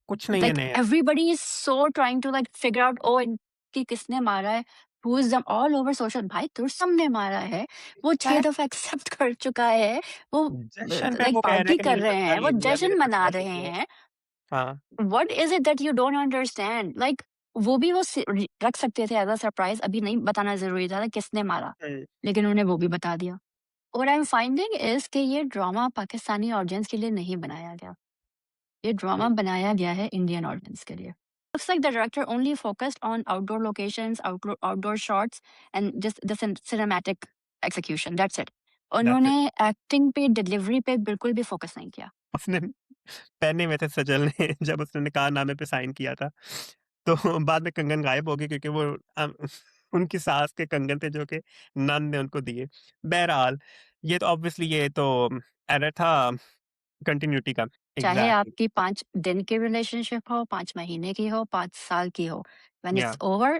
कुछ नहीं है Like नया। everybody is so trying to like figure out, oh, इनकी किसने मारा है, who is them all over social. भाई तुर्सम ने मारा है, वो 6 दफा एक्सेप्ट कर चुका है, वो जश्न पे लाइक वो कह रहे हैं पार्टी कि कर मैंने रहे बदला हैं, वो ले लिया, मेरे जश्न पास मना मौत रहे नहीं है। हैं। हाँ, what is it that you don't understand? Like वो भी वो रख सकते थे एज अ सरप्राइज, अभी नहीं बताना जरूरी था किसने मारा, हुँ, लेकिन उन्होंने वो भी बता दिया। और आई एम फाइंडिंग इज कि ये ड्रामा पाकिस्तानी ऑडियंस के लिए नहीं बनाया गया, ये हुँ, ड्रामा बनाया गया है इंडियन ऑडियंस के लिए। Looks like the director only focused on outdoor locations, outdoor shots, and just the cinematic execution. That's it. That's it. उन्होंने एक्टिंग पे, डिलीवरी पे बिल्कुल भी फोकस नहीं किया। उसने पहने हुए थे सजल ने जब उसने कारनामे पे साइन किया था, तो बाद में कंगन गायब हो गए क्योंकि वो उनकी सास के कंगन थे जो कि नन ने उनको दिए। बहरहाल, ये तो ऑब्वियसली ये तो एरर था कंटिन्यूटी का। चाहे एग्ज़ैक्टली, आपकी 5 दिन की रिलेशनशिप हो, 5 महीने की हो, 5 साल की हो, when या it's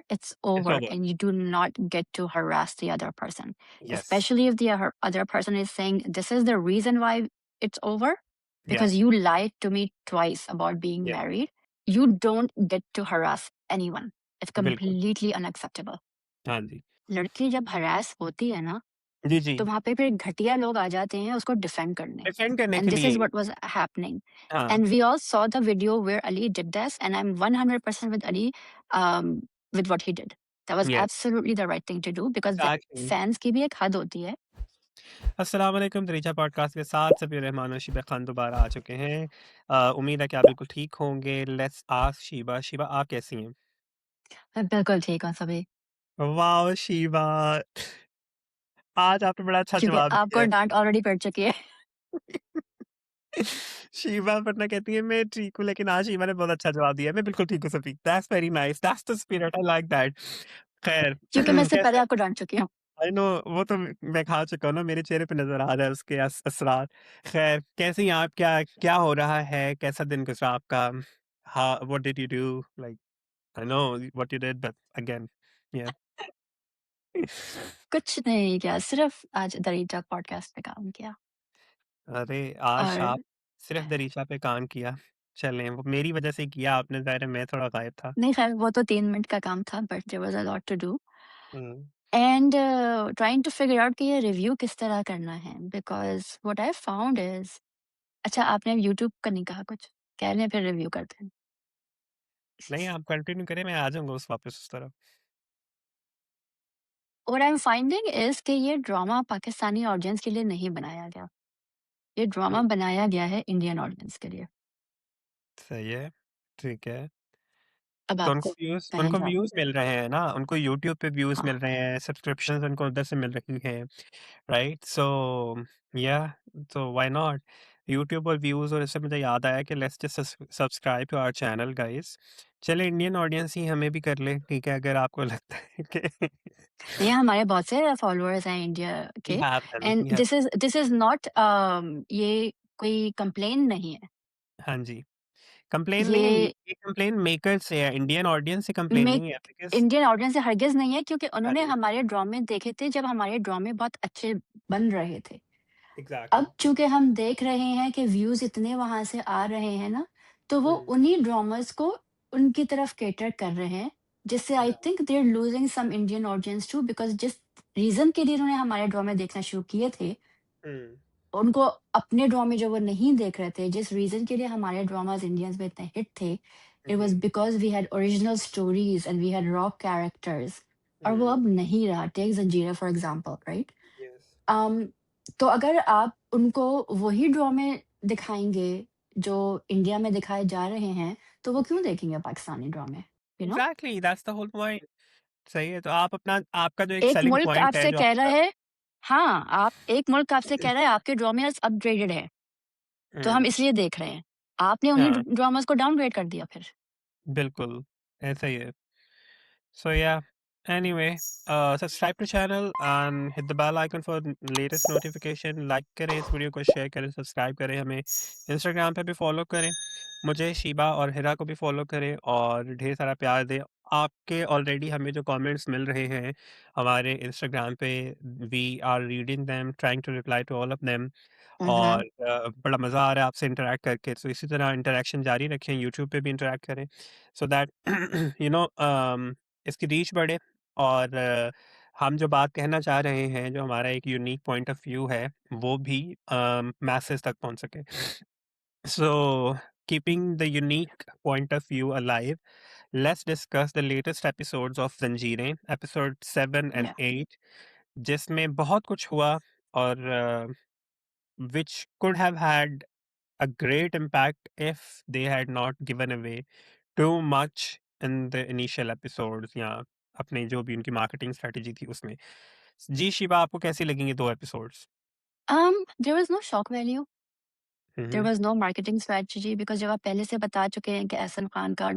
it's over over. and you do not get to harass the other person. Yes, Especially if the other person is saying, this is the reason why it's over, या, because you lied to me twice about being या, married. You don't get to harass anyone. It's बिल्कुल। completely unacceptable. हाँ जी। लड़की जब harass होती है ना, जी, जी। तो वहाँ पे फिर घटिया लोग आ जाते हैं उसको डिफेंड करने। डिफेंड करने एंड के दिस लिए is he. What was happening. हाँ, and we all saw the video where Ali did this and I am 100% with Ali, with what he did. That was yes, absolutely the right thing to do, because exactly. Fans की भी एक हद होती है। अस्सलाम वालेकुम, दरीचा podcast के साथ सभी रहमान और शीबा खान दोबारा आ चुके हैं। उम्मीद है कि आप बिल्कुल ठीक होंगे। लेट्स आस्क शीबा, शीबा आप कैसी हैं? मैं बिल्कुल ठीक हूँ सभी, वाओ शीबा! आज आपने बड़ा अच्छा क्योंकि जवाब दिया आपको है। डाँट ऑलरेडी पड़ चुकी है। शीबा वरना कहती है मैं ठीक हूँ, लेकिन आज शीबा ने बहुत अच्छा जवाब दिया है। मैं बिल्कुल ठीक हूँ Shafiq. That's very nice, that's the spirit, I like that. खैर क्योंकि मैं इससे पहले कैसे आपको डाँट चुकी हूँ। आई नो वो तो मैं खा चुका हूँ ना, मेरे चेहरे पे नज़र आ रहा है उसके असरार। खैर कैसी हैं आप? क्या क्या हो रहा है? कैसा दिन गुज़रा आपका? हाँ, what did you do? Like I know what you did but again या कुछ नहीं किया, सिर्फ़ आज दरीचा पॉडकास्ट पे काम किया। अरे! आज और आप सिर्फ़ दरीचा पे काम किया। चलें, वो मेरी वज़ह से किया आपने, ज़ाहिर है मैं थोड़ा गायब था। नहीं ख़ैर वो तो 3 मिनट का काम था, but there was a lot to do. Hmm, and trying to figure out कि ये रिव्यू किस तरह करना है, because what I found is, अच्छा आपने यूट्यूब का नहीं कहा कुछ? कह रहे हैं फिर रिव्यू करते हैं। नहीं आप कंटिन्यू करें, मैं आ जाऊँगा उस वापस उस तरफ। What I am finding is कि ये ड्रामा पाकिस्तानी ऑडियंस के लिए नहीं बनाया गया। ये हुँ, ड्रामा बनाया गया है इंडियन ऑडियंस के लिए। सही है, ठीक है। अब तो आप कहें उनको जवाब। व्यूज़ मिल रहे हैं ना, उनको यूट्यूब पे व्यूज़ हाँ, मिल रहे हैं, सब्सक्रिप्शंस उनको उधर से मिल रही हैं, right? So yeah so why not? YouTube और व्यूज़ और इससे मुझे याद आया कि let's just subscribe to our channel guys. चलें इंडियन ऑडियंस ही हमें भी कर ले, ठीक है? अगर आपको लगता है कि नहीं हमारे बहुत से फॉलोअर्स हैं इंडिया वी के। Have them, and we have this is not, ये कोई कंप्लेन नहीं है। हाँ जी, कंप्लेन नहीं है, ये ये कंप्लेन मेकर से है, इंडियन ऑडियंस से कंप्लेन मेक नहीं है बिकॉज़ इंडियन ऑडियंस से हरगिज़ नहीं है, क्योंकि हाँ उन्होंने जी, हमारे ड्रामे देखे थे जब हमारे ड्रामे बहुत अच्छे बन रहे थे। एग्ज़ैक्टली। अब चूँकि हम देख रहे हैं कि व्यूज़ इतने वहाँ से आ रहे हैं ना, तो वो हुँ, उन्हीं ड्रामाज़ को उनकी तरफ कैटर कर रहे हैं, जिससे आई या think they are losing some Indian audience too, because जिस रीज़न के लिए उन्होंने हमारे ड्रामे देखना शुरू किए थे, हुँ, उनको अपने ड्रामे जो वो नहीं देख रहे थे, जिस रीज़न के लिए हमारे ड्रामाज़ इंडियंस में इतने हिट थे, इट जी, was because we had original stories and we had raw characters, और वो हुँ, अब नहीं रहा। Take Zanjeera for example, right? Yes. Um, तो अगर आप उनको वही ड्रामे दिखाएँगे, जो इंडिया में दिखाए जा रहे हैं, तो वो क्यों देखेंगे पाकिस्तानी ड्रामे? You know? Exactly that's the whole point. सही है, तो आप अपना आपका जो एक एक सेलिंग मुल्क पॉइंट है आपसे जो कह रहा आपका है, हाँ, आप एक मुल्क आपसे कह रहा है आपके ड्रामेस अपग्रेडेड हैं, तो हम हुँ, इसलिए देख रहे हैं। आपने उन्हीं हाँ, ड्रामास को डाउनग्रेड कर दिया फिर। बिल्कुल, ऐसा ही है। So yeah anyway subscribe to channel and hit the bell icon for latest notification. Like करें इस वीडियो को, शेयर करें, सब्सक्राइब करें, हमें इंस्टाग्राम पे भी फॉलो करें। मुझे शीबा और हिरा को भी फॉलो करें और ढेर सारा प्यार दें। आपके ऑलरेडी हमें जो कमेंट्स मिल रहे हैं हमारे इंस्टाग्राम पे, we are reading them, trying to reply to all of them. Mhm. और बड़ा मज़ा आ रहा है आपसे इंटरैक्ट करके, तो इसी तरह इंटरैक्शन जारी रखें, यूट्यूब पे भी इंटरैक्ट करें, सो दैट यू नो इसकी रीच बढ़े। और हम जो बात कहना चाह रहे हैं, जो हमारा एक यूनिक पॉइंट ऑफ व्यू है, वो भी मैसेज तक पहुंच सके। So, keeping the unique point of view alive, let's discuss the latest episodes of Zanjeerein, episode 7 and Yeah. 8, जिसमें बहुत कुछ हुआ और which could have had a great impact if they had not given away too much in the initial episodes या अपने जो भी उनकी मार्केटिंग स्ट्रेटजी थी उसमें। जी शिवा, आपको कैसी लगेंगी ये 2 episodes? There was no shock value. Hmm, there hmm. Was no marketing strategy because जब आप पहले से बता चुके हैं कि एहसन खान का और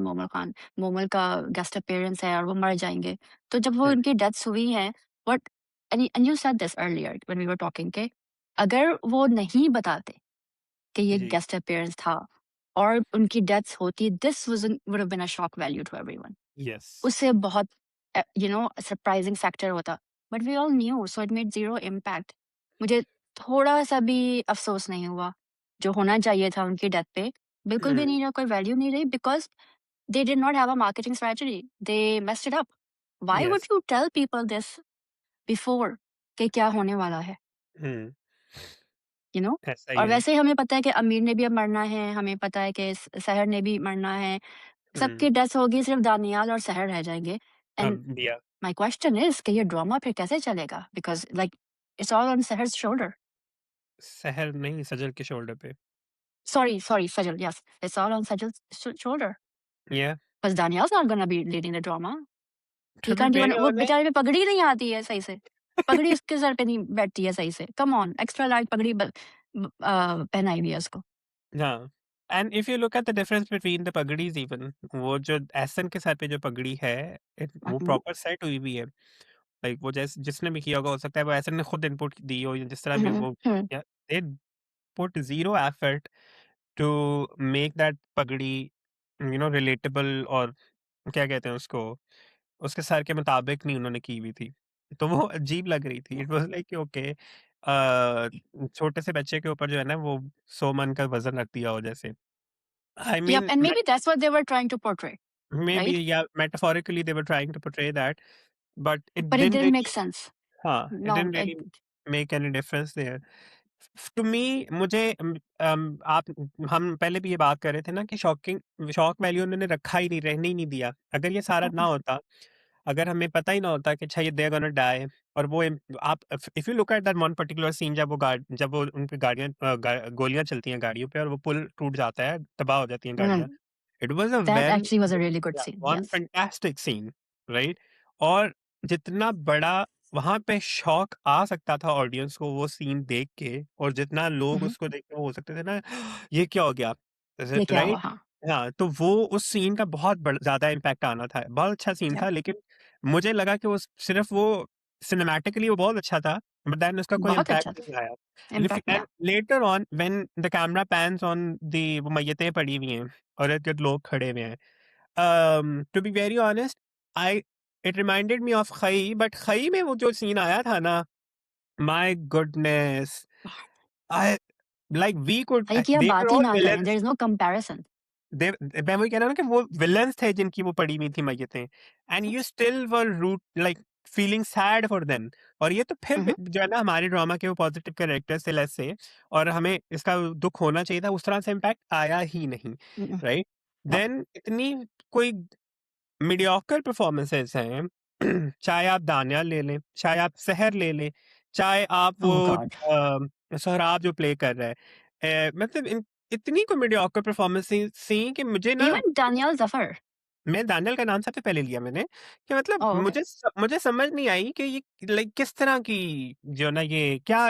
मोमल का गेस्ट अपीयरेंस है और वो मर जाएँगे। तो जब वो हुँ, उनकी डेथ्स हुई हैं, what and you said this earlier when we were talking के अगर वो नहीं बताते कि ये जी, गेस्ट अपीयरेंस था और उनकी डेथ्स होती, this would have been a shock value to everyone. Yes. उससे बहुत सरप्राइजिंग फैक्टर होता। But we all knew so it made zero impact. मुझे थोड़ा-सा भी अफ़सोस नहीं हुआ। जो होना चाहिए था उनकी डेथ पे, बिल्कुल भी हुँ, नहीं रहा, कोई वैल्यू नहीं रही because they did not have a marketing strategy. They messed it up. Why would yes. You tell people this before कि क्या होने वाला है, हुँ, यू नो? ऐसा ही और है। वैसे ही हमें पता है कि आमिर ने भी अब मरना है, हमें पता है कि सहर ने भी मरना है। हुँ, सबकी डेथ होगी, सिर्फ दानियाल और सहर रह जाएँगे एंड दिया। My question is कि ये ड्रामा फिर कैसे चलेगा? Because like it's all on Seher's shoulder. सहर नहीं, सजल के शोल्डर पे। Sorry, Sajal. Yes, it's all on Sajal's shoulder. या Because Daniel's not gonna be leading the drama. To He be can't even very वो honest. बेचारे पे पगड़ी नहीं आती है सही से। पगड़ी उसके सर पे नहीं बैठती है सही से। Come on, extra large पगड़ी पहनाई हुई है उसको। हाँ, and if you look at the difference between the पगड़ीज़ इवन, वो जो एहसन के सर पे जो पगड़ी है, वो हुँ, प्रॉपर सेट हुई हुई है। लाइक वो जिसने भी किया होगा, हो सकता है वो एहसन ने खुद इनपुट दी हो, या जिस तरह भी हुँ, वो, hmm, yeah they put zero effort to make that pagdi relatable, और क्या कहते हैं उसको, उसके सर के मुताबिक नहीं उन्होंने की हुई थी। तो वो अजीब लग रही थी। इट वाज़ लाइक कि ओके, छोटे से बच्चे के ऊपर जो है ना, वो 100 मन का वज़न रख दिया हो जैसे। I Yep, mean and maybe that's what they were trying to portray, maybe, right? Yeah metaphorically they were trying to portray that, but it But it didn't didn't make really, sense. हाँ, it No, didn't it really make any difference there. To me, मुझे आप, हम पहले भी ये बात कर रहे थे ना कि शॉक वैल्यू उन्होंने रखा ही नहीं, रहने ही नहीं दिया। अगर ये सारा ना होता, अगर हमें पता ही ना होता कि अच्छा ये दे आर गोना डाई, और वो आप if you look at that one particular scene, जब वो उन पे गाड़ियां गोलियां चलती हैं गाड़ियों पे, और वो पुल टूट जाता है, तबाह हो जाती हैं गाड़ियां। mm, it was a that well, actually was a really good scene. One Yes. Fantastic scene, right? और जितना बड़ा वहां पे शॉक आ सकता था ऑडियंस को वो सीन देख के, और जितना लोग Mhm. उसको देख के वो हो सकते थे ना, ये क्या हो गया, ये क्या हुआ? राइट? हाँ। हाँ, तो वो उस सीन का बहुत ज़्यादा इम्पैक्ट आना था। बहुत अच्छा सीन Yep. था, लेकिन मुझे लगा कि वो सिर्फ़ वो सिनेमैटिकली वो बहुत अच्छा था, बट देन उसका कोई बहुत इम्पैक्ट अच्छा था। नहीं आया। इम्पैक्ट या and later on when the camera pans on the वो मय्यतें पड़ी हुई हैं और इर्द-गिर्द लोग खड़े हुए हैं। To be very honest, I it reminded me of Khaie, but Khaie में वो जो सीन आया था ना, my goodness! I like we could भाई की आप दे वर बात ही ऑल ना करें, their villains. Is no comparison. मैं वही कह रहा हूँ ना कि वो विलेन्स थे जिनकी वो पड़ी हुई थी मय्यतें, and you still were root like feeling sad for them. और ये तो फिर हुँ, हुँ, जो है ना, हमारे ड्रामा के वो पॉजिटिव कैरेक्टर्स थे, लेट्स से, और हमें इसका दुख होना चाहिए था, उस तरह से इम्पैक्ट आया ही नहीं, हुँ, हुँ, राइट? यप। देन इतनी कोई मीडियोकर परफॉर्मेंसेस हैं, चाहे आप दानियाल ले लें, चाहे आप सहर ले लें, चाहे आप वो ओह गॉड! सोहराब जो प्ले कर रहा है, मतलब इतनी को मीडियोकर परफॉर्मेंसेस थी कि मुझे ना, इवन दानियल ज़फ़र। मैं दानियल का नाम सबसे पहले लिया मैंने, कि मतलब ओह ओके। मुझे समझ नहीं आई कि ये लाइक किस तरह की, जो ना, ये क्या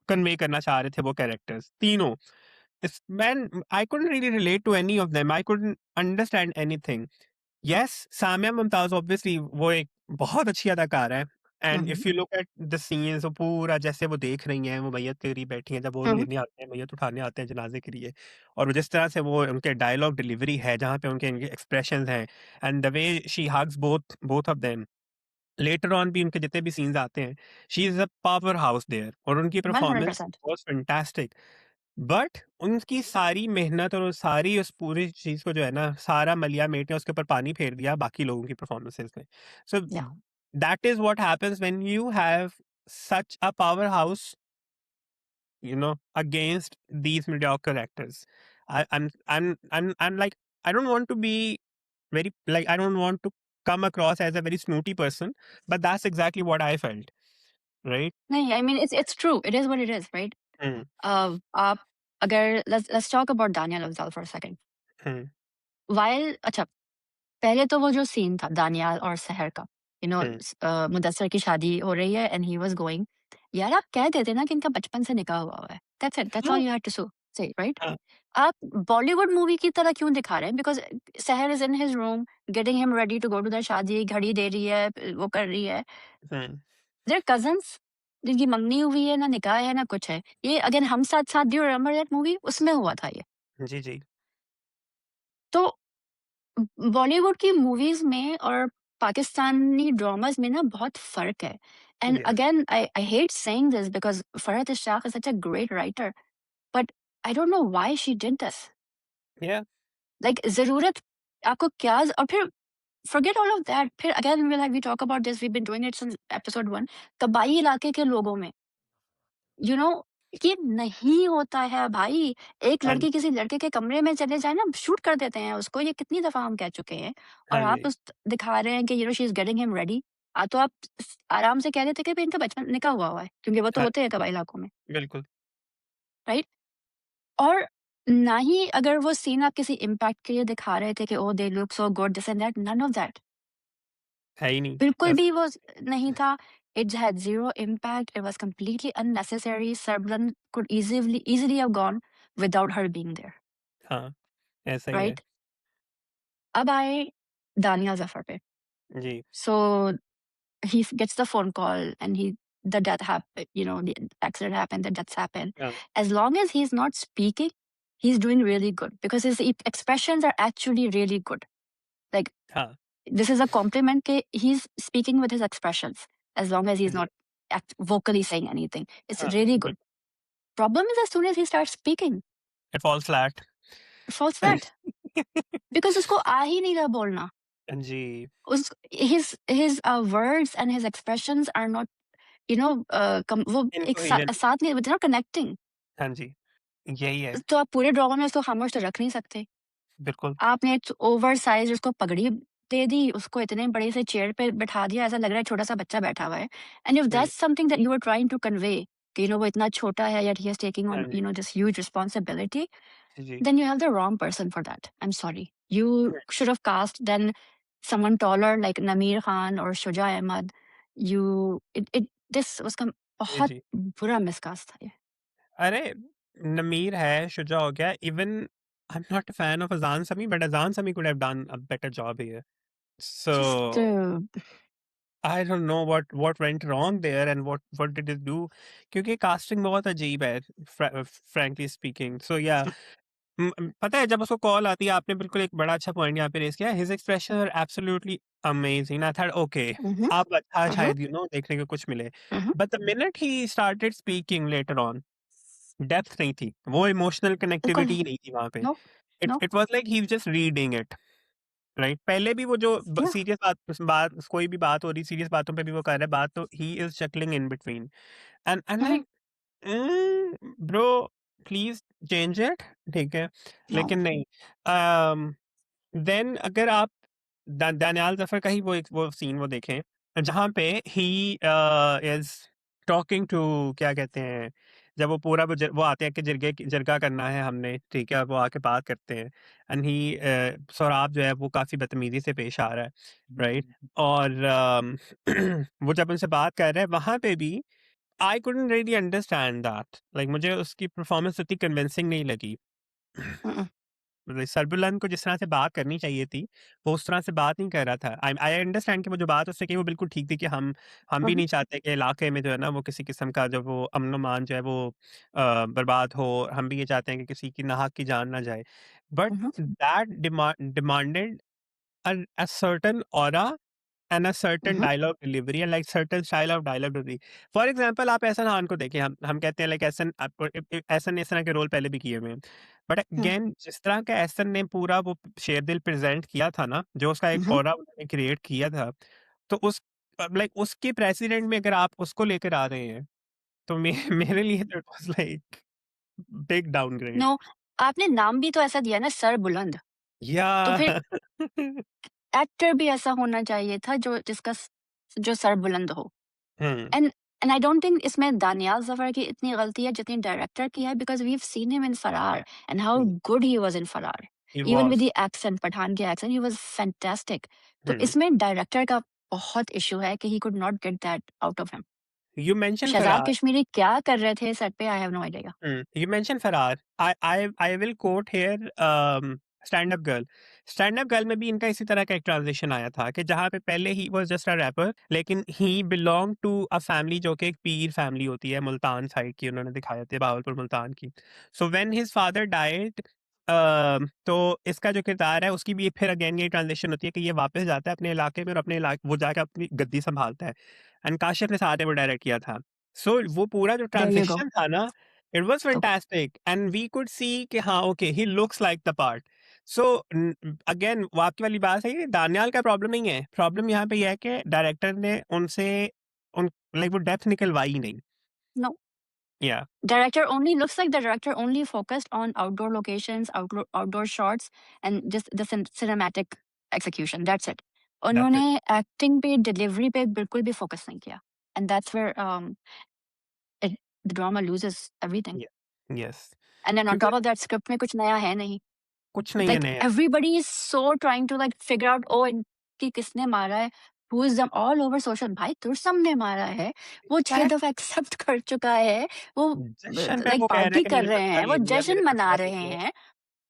कन्वे करना चाह रहे थे वो कैरेक्टर्स तीनों। Man, I couldn't really relate to any of them, I couldn't understand anything. Yes, Samiya Mumtaz obviously वो एक बहुत अच्छी अदाकारा है, and Mhm. If you look at the scenes, वो पूरा जैसे वो देख रही हैं, वो मैयत तेरी बैठी हैं, जब वो Mhm. लेने आते हैं, मैयत उठाने आते हैं जनाजे के लिए, और वो जिस तरह से वो उनके डायलॉग डिलीवरी है, जहाँ पे उनके इनके एक्सप्रेशंस हैं, and the way she hugs both both of them, later on भी उनके जितने भी सीन्स आते हैं, she is a power house there, और उनकी परफॉर्मेंस 100%. Was fantastic. बट उनकी सारी मेहनत और सारी उस पूरी चीज को जो है ना, सारा मलिया मेट ने उसके ऊपर पानी फेर दिया बाकी लोगों की परफॉर्मेंसेस में। सो Yeah. That is what happens when you have such a powerhouse, against these mediocre actors. I'm like, I don't want to be very, like, I don't want to come across as a very snooty person, but that's exactly what I felt, right? नहीं, I mean it's true. It is what it is, right? Hmm. आप अगर let's talk about Daniel Afzal for a second. Hmm. While अच्छा पहले तो वो जो scene था दानियाल और सहर का, Hmm. मुदस्सर की शादी हो रही है एंड ही वाज़ गोइंग, यार आप कह देते ना कि इनका बचपन से निकाह हुआ हुआ है। दैट्स इट, दैट्स ऑल हाँ, यू हैड टू से, राइट? हाँ, आप बॉलीवुड मूवी की तरह क्यों दिखा रहे हैं? Because Sahar is in his room getting him ready to go to the shaadi, घड़ी दे रही है, वो कर रही है। hmm. दे आर कज़िन्स जिनकी मंगनी हुई है, ना निकाह है, ना कुछ है। ये अगेन हम साथ-साथ, do you remember that movie? उसमें हुआ था ये। जी, जी। तो बॉलीवुड की मूवीज़ में और पाकिस्तानी ड्रामाज़ में ना बहुत फ़र्क है। And Yeah, again I hate saying this because Farhat Ishtiaq is such a great writer, but I don't know why she did this. yeah, like ज़रूरत आपको क्या और फिर फॉरगेट ऑल ऑफ दैट, फिर again we talk about this, we been doing it since episode 1। कबाई इलाके के लोगों में, यू नो ये नहीं होता है भाई। एक हाँ लड़की जी, किसी लड़के के कमरे में चले जाए ना, शूट कर देते हैं उसको, ये कितनी दफा हम कह चुके हैं। और हाँ आप जी, उस दिखा रहे हैं कि she is getting him ready. तो आप आराम से कह देते कि भाई इनका बचपन निकाह हुआ हुआ है, क्योंकि वो तो हाँ, होते हैं कबाई इलाकों में, बिल्कुल, राइट? और ना ही अगर वो सीन आप किसी इम्पैक्ट के लिए दिखा रहे थे कि oh they look so good this and that, none of that, है ही नहीं बिल्कुल ऐसा। भी वो नहीं था। It had zero impact, it was completely unnecessary, Sarbaran could easily have gone without her being there, हाँ, ऐसा ही है। राइट? अब आए दानिया ज़फ़र पे। जी, सो he gets the phone call and the death happened, the accident happened, the deaths happened. हाँ, As long as he's not speaking, he's doing really good because his expressions are actually really good. Like, हाँ, this is a compliment that he's speaking with his expressions as long as he's ji, not vocally saying anything. It's हाँ, really good. बिल्कुल, Problem is as soon as he starts speaking, it falls flat. it falls flat because उसको आ ही नहीं रहा बोलना। जी, His words and his expressions are not, वो एक incoherent. साथ नहीं, they're not connecting। हाँ जी, यही है, तो आप पूरे ड्रामा में उसको खामोश तो रख नहीं सकते। बिल्कुल, आपने एक ओवर साइज़ उसको पगड़ी दे दी, उसको इतने बड़े से चेयर पे बिठा दिया, ऐसा लग रहा है छोटा-सा बच्चा बैठा हुआ है। And if hmm, that's something that you are trying to convey कि वो इतना छोटा है, येट ही इज़ टेकिंग हाँ ऑन, जी, दिस ह्यूज रिस्पांसिबिलिटी, जी, जी, then you have the wrong person for that. I'm sorry. You should have cast then someone taller like Nameer Khan or Shuja Ahmed. You it this was जी, बहुत जी। बुरा miscast था ये। अरे! नमीर है, शुजा हो गया, even I am not a fan of Azaan Sami, but Azaan Sami could have done a better job here. So Just I don't know what went wrong there and what did it do, क्योंकि कास्टिंग बहुत अजीब है, फ्रैंकली स्पीकिंग। सो या पता है, जब उसको call आती है, आपने बिल्कुल एक बड़ा अच्छा पॉइंट यहाँ पे रेज़ किया, his expression are absolutely amazing. I thought okay, mhm, अब अच्छा mhm, शायद देखने को कुछ मिले। mhm. But the minute he started speaking later on, depth नहीं थी, वो इमोशनल बिल्कुल कनेक्टिविटी नहीं। नहीं थी वहाँ पे। No, it no, it was like he was just reading it, right? पहले भी वो जो या सीरियस बात कोई भी बात हो रही, सीरियस बातों पे भी वो कर रहा है बात, तो he is चकलिंग in between, and mhm, like bro, please change it, ठीक है? नो, लेकिन नहीं। अम, देन अगर आप दानियाल ज़फ़र का ही वो सीन वो देखें, जहाँ पे ही इज़ टॉकिंग टू, क्या कहते हैं, जब वो पूरा वो आते हैं कि जरगा करना है हमने, ठीक है? वो आके बात करते हैं, एंड सोहराब जो है वो काफ़ी बदतमीज़ी से पेश आ रहा है, राइट? और वो जब उनसे बात कर रहा है, वहाँ पे भी I couldn't really understand that, like मुझे उसकी परफॉर्मेंस उतनी कन्विंसिंग नहीं लगी। mm-mm, मतलब सरबुलंद को जिस तरह से बात करनी चाहिए थी, वो उस तरह से बात नहीं कर रहा था। आई आई अंडरस्टैंड कि वो जो बात उसने की वो बिल्कुल ठीक थी कि हम हुँ, भी हुँ, नहीं चाहते कि इलाके में जो है ना वो किसी किस्म का जो वो अमन-ओ-मान जो है वो बर्बाद हो। हम भी ये चाहते हैं कि किसी की नाहक की जान ना जाए। But hmm, hmm, that demanded a certain aura and a hmm, certain hmm, dialogue delivery and like certain style of dialogue delivery. For example आप एहसन खान को देखिए, हम कहते हैं लाइक एहसन आपको एहसन ने इस तरह के रोल पहले भी किए हुए हैं, बट हुँ, अगेन जिस तरह का एहसन ने पूरा वो शेरदिल प्रेजेंट किया था ना, जो उसका हुँ, एक हुँ। ऑरा उन्होंने क्रिएट किया था, तो उस लाइक उसके प्रेसिडेंट में अगर आप उसको लेकर आ रहे हैं तो मेरे लिए तो it was like big downgrade. No, आपने नाम भी तो ऐसा दिया ना सर बुलंद, या तो फिर एक्टर भी ऐसा होना चाहिए था जो सर बुलंद हो। Hmm, and and I don't think इसमें दानियाल ज़फ़र की इतनी गलती है जितनी डायरेक्टर की है, because we have seen him in Faraar and how good he was in Faraar. He even with was. The accent, Pathan के एक्सेंट, ही वाज़ फैंटास्टिक। तो इसमें डायरेक्टर का बहुत इश्यू है कि he could not get that out of him. You mention Shahzad Farrar. Kashmiri क्या कर रहे थे सेट पे, I have no idea. You mentioned Farrar. I will quote here stand up girl. Stand up girl में भी इनका इसी तरह का एक ट्रांजिशन आया था कि जहाँ पे पहले he was just a rapper, लेकिन ही बिलोंग टू अ फैमिली जो कि एक पीर फैमिली होती है, मुल्तान साइड की उन्होंने दिखाया था, बहावलपुर मुल्तान की। So when his father died, तो इसका जो किरदार है उसकी भी फिर अगेन ये ट्रांजिशन होती है कि ये वापस जाता है अपने इलाके में और अपने इलाके वो जाकर अपनी गद्दी संभालता है। एंड काशिफ ने साथ में वो डायरेक्ट किया था। सो वो पूरा जो देयर यू गो। ट्रांजिशन था ना, it was okay, fantastic and we could see कि हाँ okay he looks like the part. So again वो आपकी वाली बात है कि दानियाल का प्रॉब्लम नहीं है, प्रॉब्लम यहाँ पे यह है कि डायरेक्टर ने उनसे उन लाइक वो डेप्थ निकलवाई नहीं। नो। या Director only looks like the director only focused on outdoor locations, outdoor shots, and just the cinematic execution. That's it. That's it. उन्होंने एक्टिंग पे, डिलीवरी पे बिल्कुल भी फोकस नहीं किया, and that's where it, the drama loses everything. Yes, And then on क्योंकि top of that, script में कुछ नया है नहीं. कुछ नहीं है Like नया। everybody is so trying to like figure out, oh, इनकी किसने मारा है, who is them, all over social. भाई तुर्सम ने मारा है, वो छह एग्जैक्ट, दफा एक्सेप्ट कर चुका है, वो जश्न पे लाइक वो कह रहा है पार्टी कि कर मेरे रहे बदला हैं, वो ले लिया, मेरे जश्न मना बदला ले रहे लिया। हैं.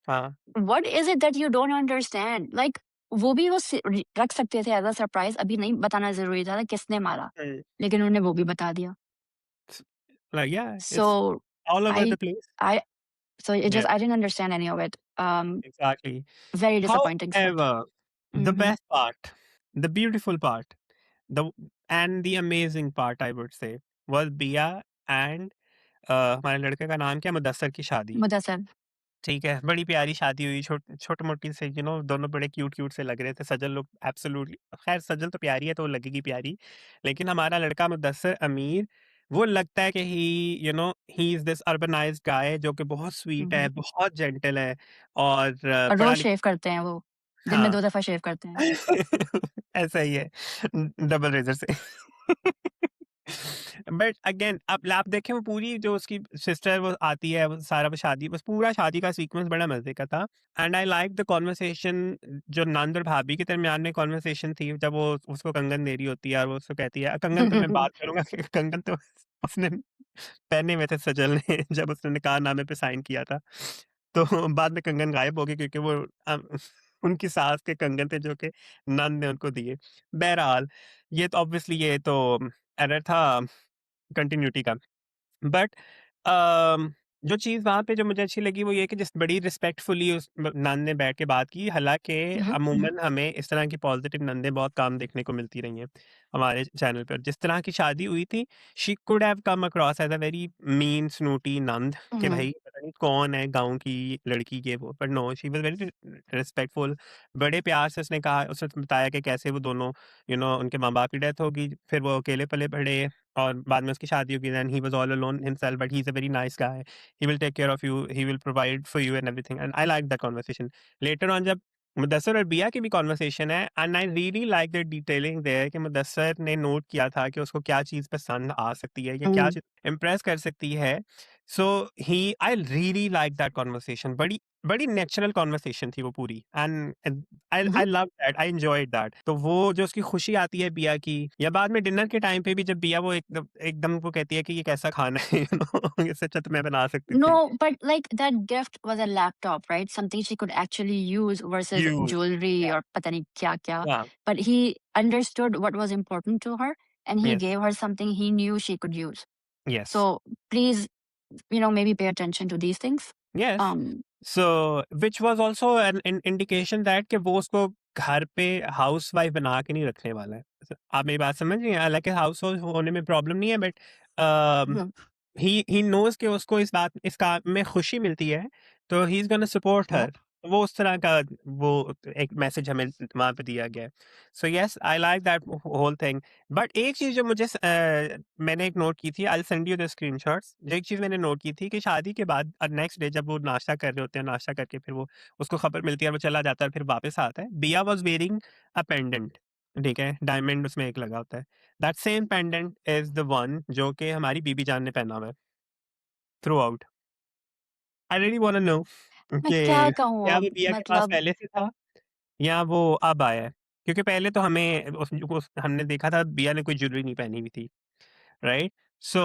हाँ। What is it that you don't understand? Like वो भी वो रख सकते थे एज अ सरप्राइज, अभी नहीं बताना जरूरी था किसने मारा, लेकिन उन्होंने वो भी बता दिया. लाइक या it's So all over I the place. I so it या just, I didn't understand any of it. Exactly. Very disappointing script. However, the Mhm. best part, the beautiful part, the and the amazing part I would say was Bia and हमारे लड़के का नाम क्या है? मुदस्सर की शादी। मुदस्सर. ठीक है, बड़ी प्यारी शादी हुई, छोटी-मोटी से दोनों बड़े क्यूट-क्यूट से लग रहे थे। सजल लोग एब्सोल्यूटली, ख़ैर सजल तो प्यारी है तो वो लगेगी प्यारी। लेकिन हमारा लड़का मुदस्सर अमीर, वो लगता है कि ही इज़ दिस अर्बनाइज़्ड गाय जो कि बहुत स्वीट है, Mhm. बहुत जेंटल है और और रोज पढ़ा-लिखा। शेव करते हैं वो, दिन में हाँ। 2 दफा शेव करते हैं. ऐसा ही है, डबल रेज़र से। बट अगेन आप देखें वो पूरी जो उसकी सिस्टर वो आती है, वो सारा वो शादी, बस पूरा शादी का सीक्वेंस बड़ा मज़े का था। And I like the conversation जो नंद और भाभी के दरमियान में कन्वर्सेशन थी, जब वो उसको कंगन दे रही होती है और वो उसको कहती है, कंगन तो मैं बात करूँगा कि कंगन तो उसने पहने हुए थे सजल ने जब उसने निकाहनामे पे साइन किया था। तो बाद में कंगन गायब हो गई क्योंकि वो उनकी सास के कंगन थे जो कि नंद ने उनको दिए। बहरहाल ये तो ऑब्वियसली ये तो एरर था कंटिन्यूटी का। बट जो चीज़ वहाँ पे जो मुझे अच्छी लगी वो ये कि जिस बड़ी रिस्पेक्टफुली उस नन ने बैठ के बात की, हालाँकि Mhm. अमूमन हमें इस तरह की पॉज़िटिव नंदें बहुत कम देखने को मिलती रही हैं हमारे चैनल पर। जिस तरह की शादी हुई थी, she could have come across as a very mean snooty नंद कि Mhm. भई पता नहीं कौन है गाँव की लड़की ये वो, but no she was very respectful. बड़े प्यार से उसने कहा, उसने बताया कि कैसे वो दोनों उनके माँ-बाप की डेथ हो गई, फिर वो अकेले पले-बड़े और बाद में उसकी शादी हो गई, then he was all alone himself but he is a very nice guy. He will take care of you, he will provide for you and everything, and I like that conversation. Later on जब मुदस्सर और बिया की भी conversation है, and I really like the detailing there कि मुदस्सर ने note किया था कि उसको क्या चीज़ पसंद आ सकती है या क्या Mhm. चीज़ इम्प्रेस कर सकती है। So he I really like that conversation, बड़ी बड़ी नेचुरल कन्वर्सेशन थी वो पूरी and I hmm, I love that, I enjoyed that. तो वो जो उसकी खुशी आती है बिया की, या बाद में डिनर के टाइम पे भी जब बिया वो एकदम एकदम वो कहती है कि ये कैसा खाना है यू नो इससे अच्छा तो मैं बना सकती थी। No, but like that gift was a laptop, right? Something she could actually use versus huge jewelry या or pata nahi kya kya. या But he understood what was important to her and he yes gave her something he knew she could use. Yes So please, maybe pay attention to these things. Yes. Um, so which was also an indication that कि वो उसको घर पे housewife बना के नहीं रखने वाला है। आप मेरी बात समझ रही हैं? हालाँकि हाउसवाइफ होने में प्रॉब्लम नहीं है, but a, mhm, he knows कि उसको इस काम में खुशी मिलती है, तो he is gonna support yeah. हर। वो उस तरह का वो एक मैसेज हमें वहाँ पे दिया गया है। So yes, I like that whole thing. But एक चीज़ जो मैंने एक नोट की थी, I will send you the screenshots. जो एक चीज़ मैंने नोट की थी कि शादी के बाद नेक्स्ट डे जब वो नाश्ता कर रहे होते हैं, नाश्ता करके फिर वो उसको खबर मिलती है और वो चला जाता है, फिर वापस आता है। बिया वाज़ वेयरिंग अ पेंडेंट, ठीक है? डायमंड उसमें एक लगा होता है। That same pendant is the one जो कि हमारी बीबी जान ने पहना हुआ है throughout. I really want to know मैं कि क्या कहूँ क्या वो अब बिया के पास मतलब पहले से था या वो अब आया है? क्योंकि पहले तो हमें हमने देखा था बिया ने कोई ज्वेलरी नहीं पहनी हुई थी, राइट? सो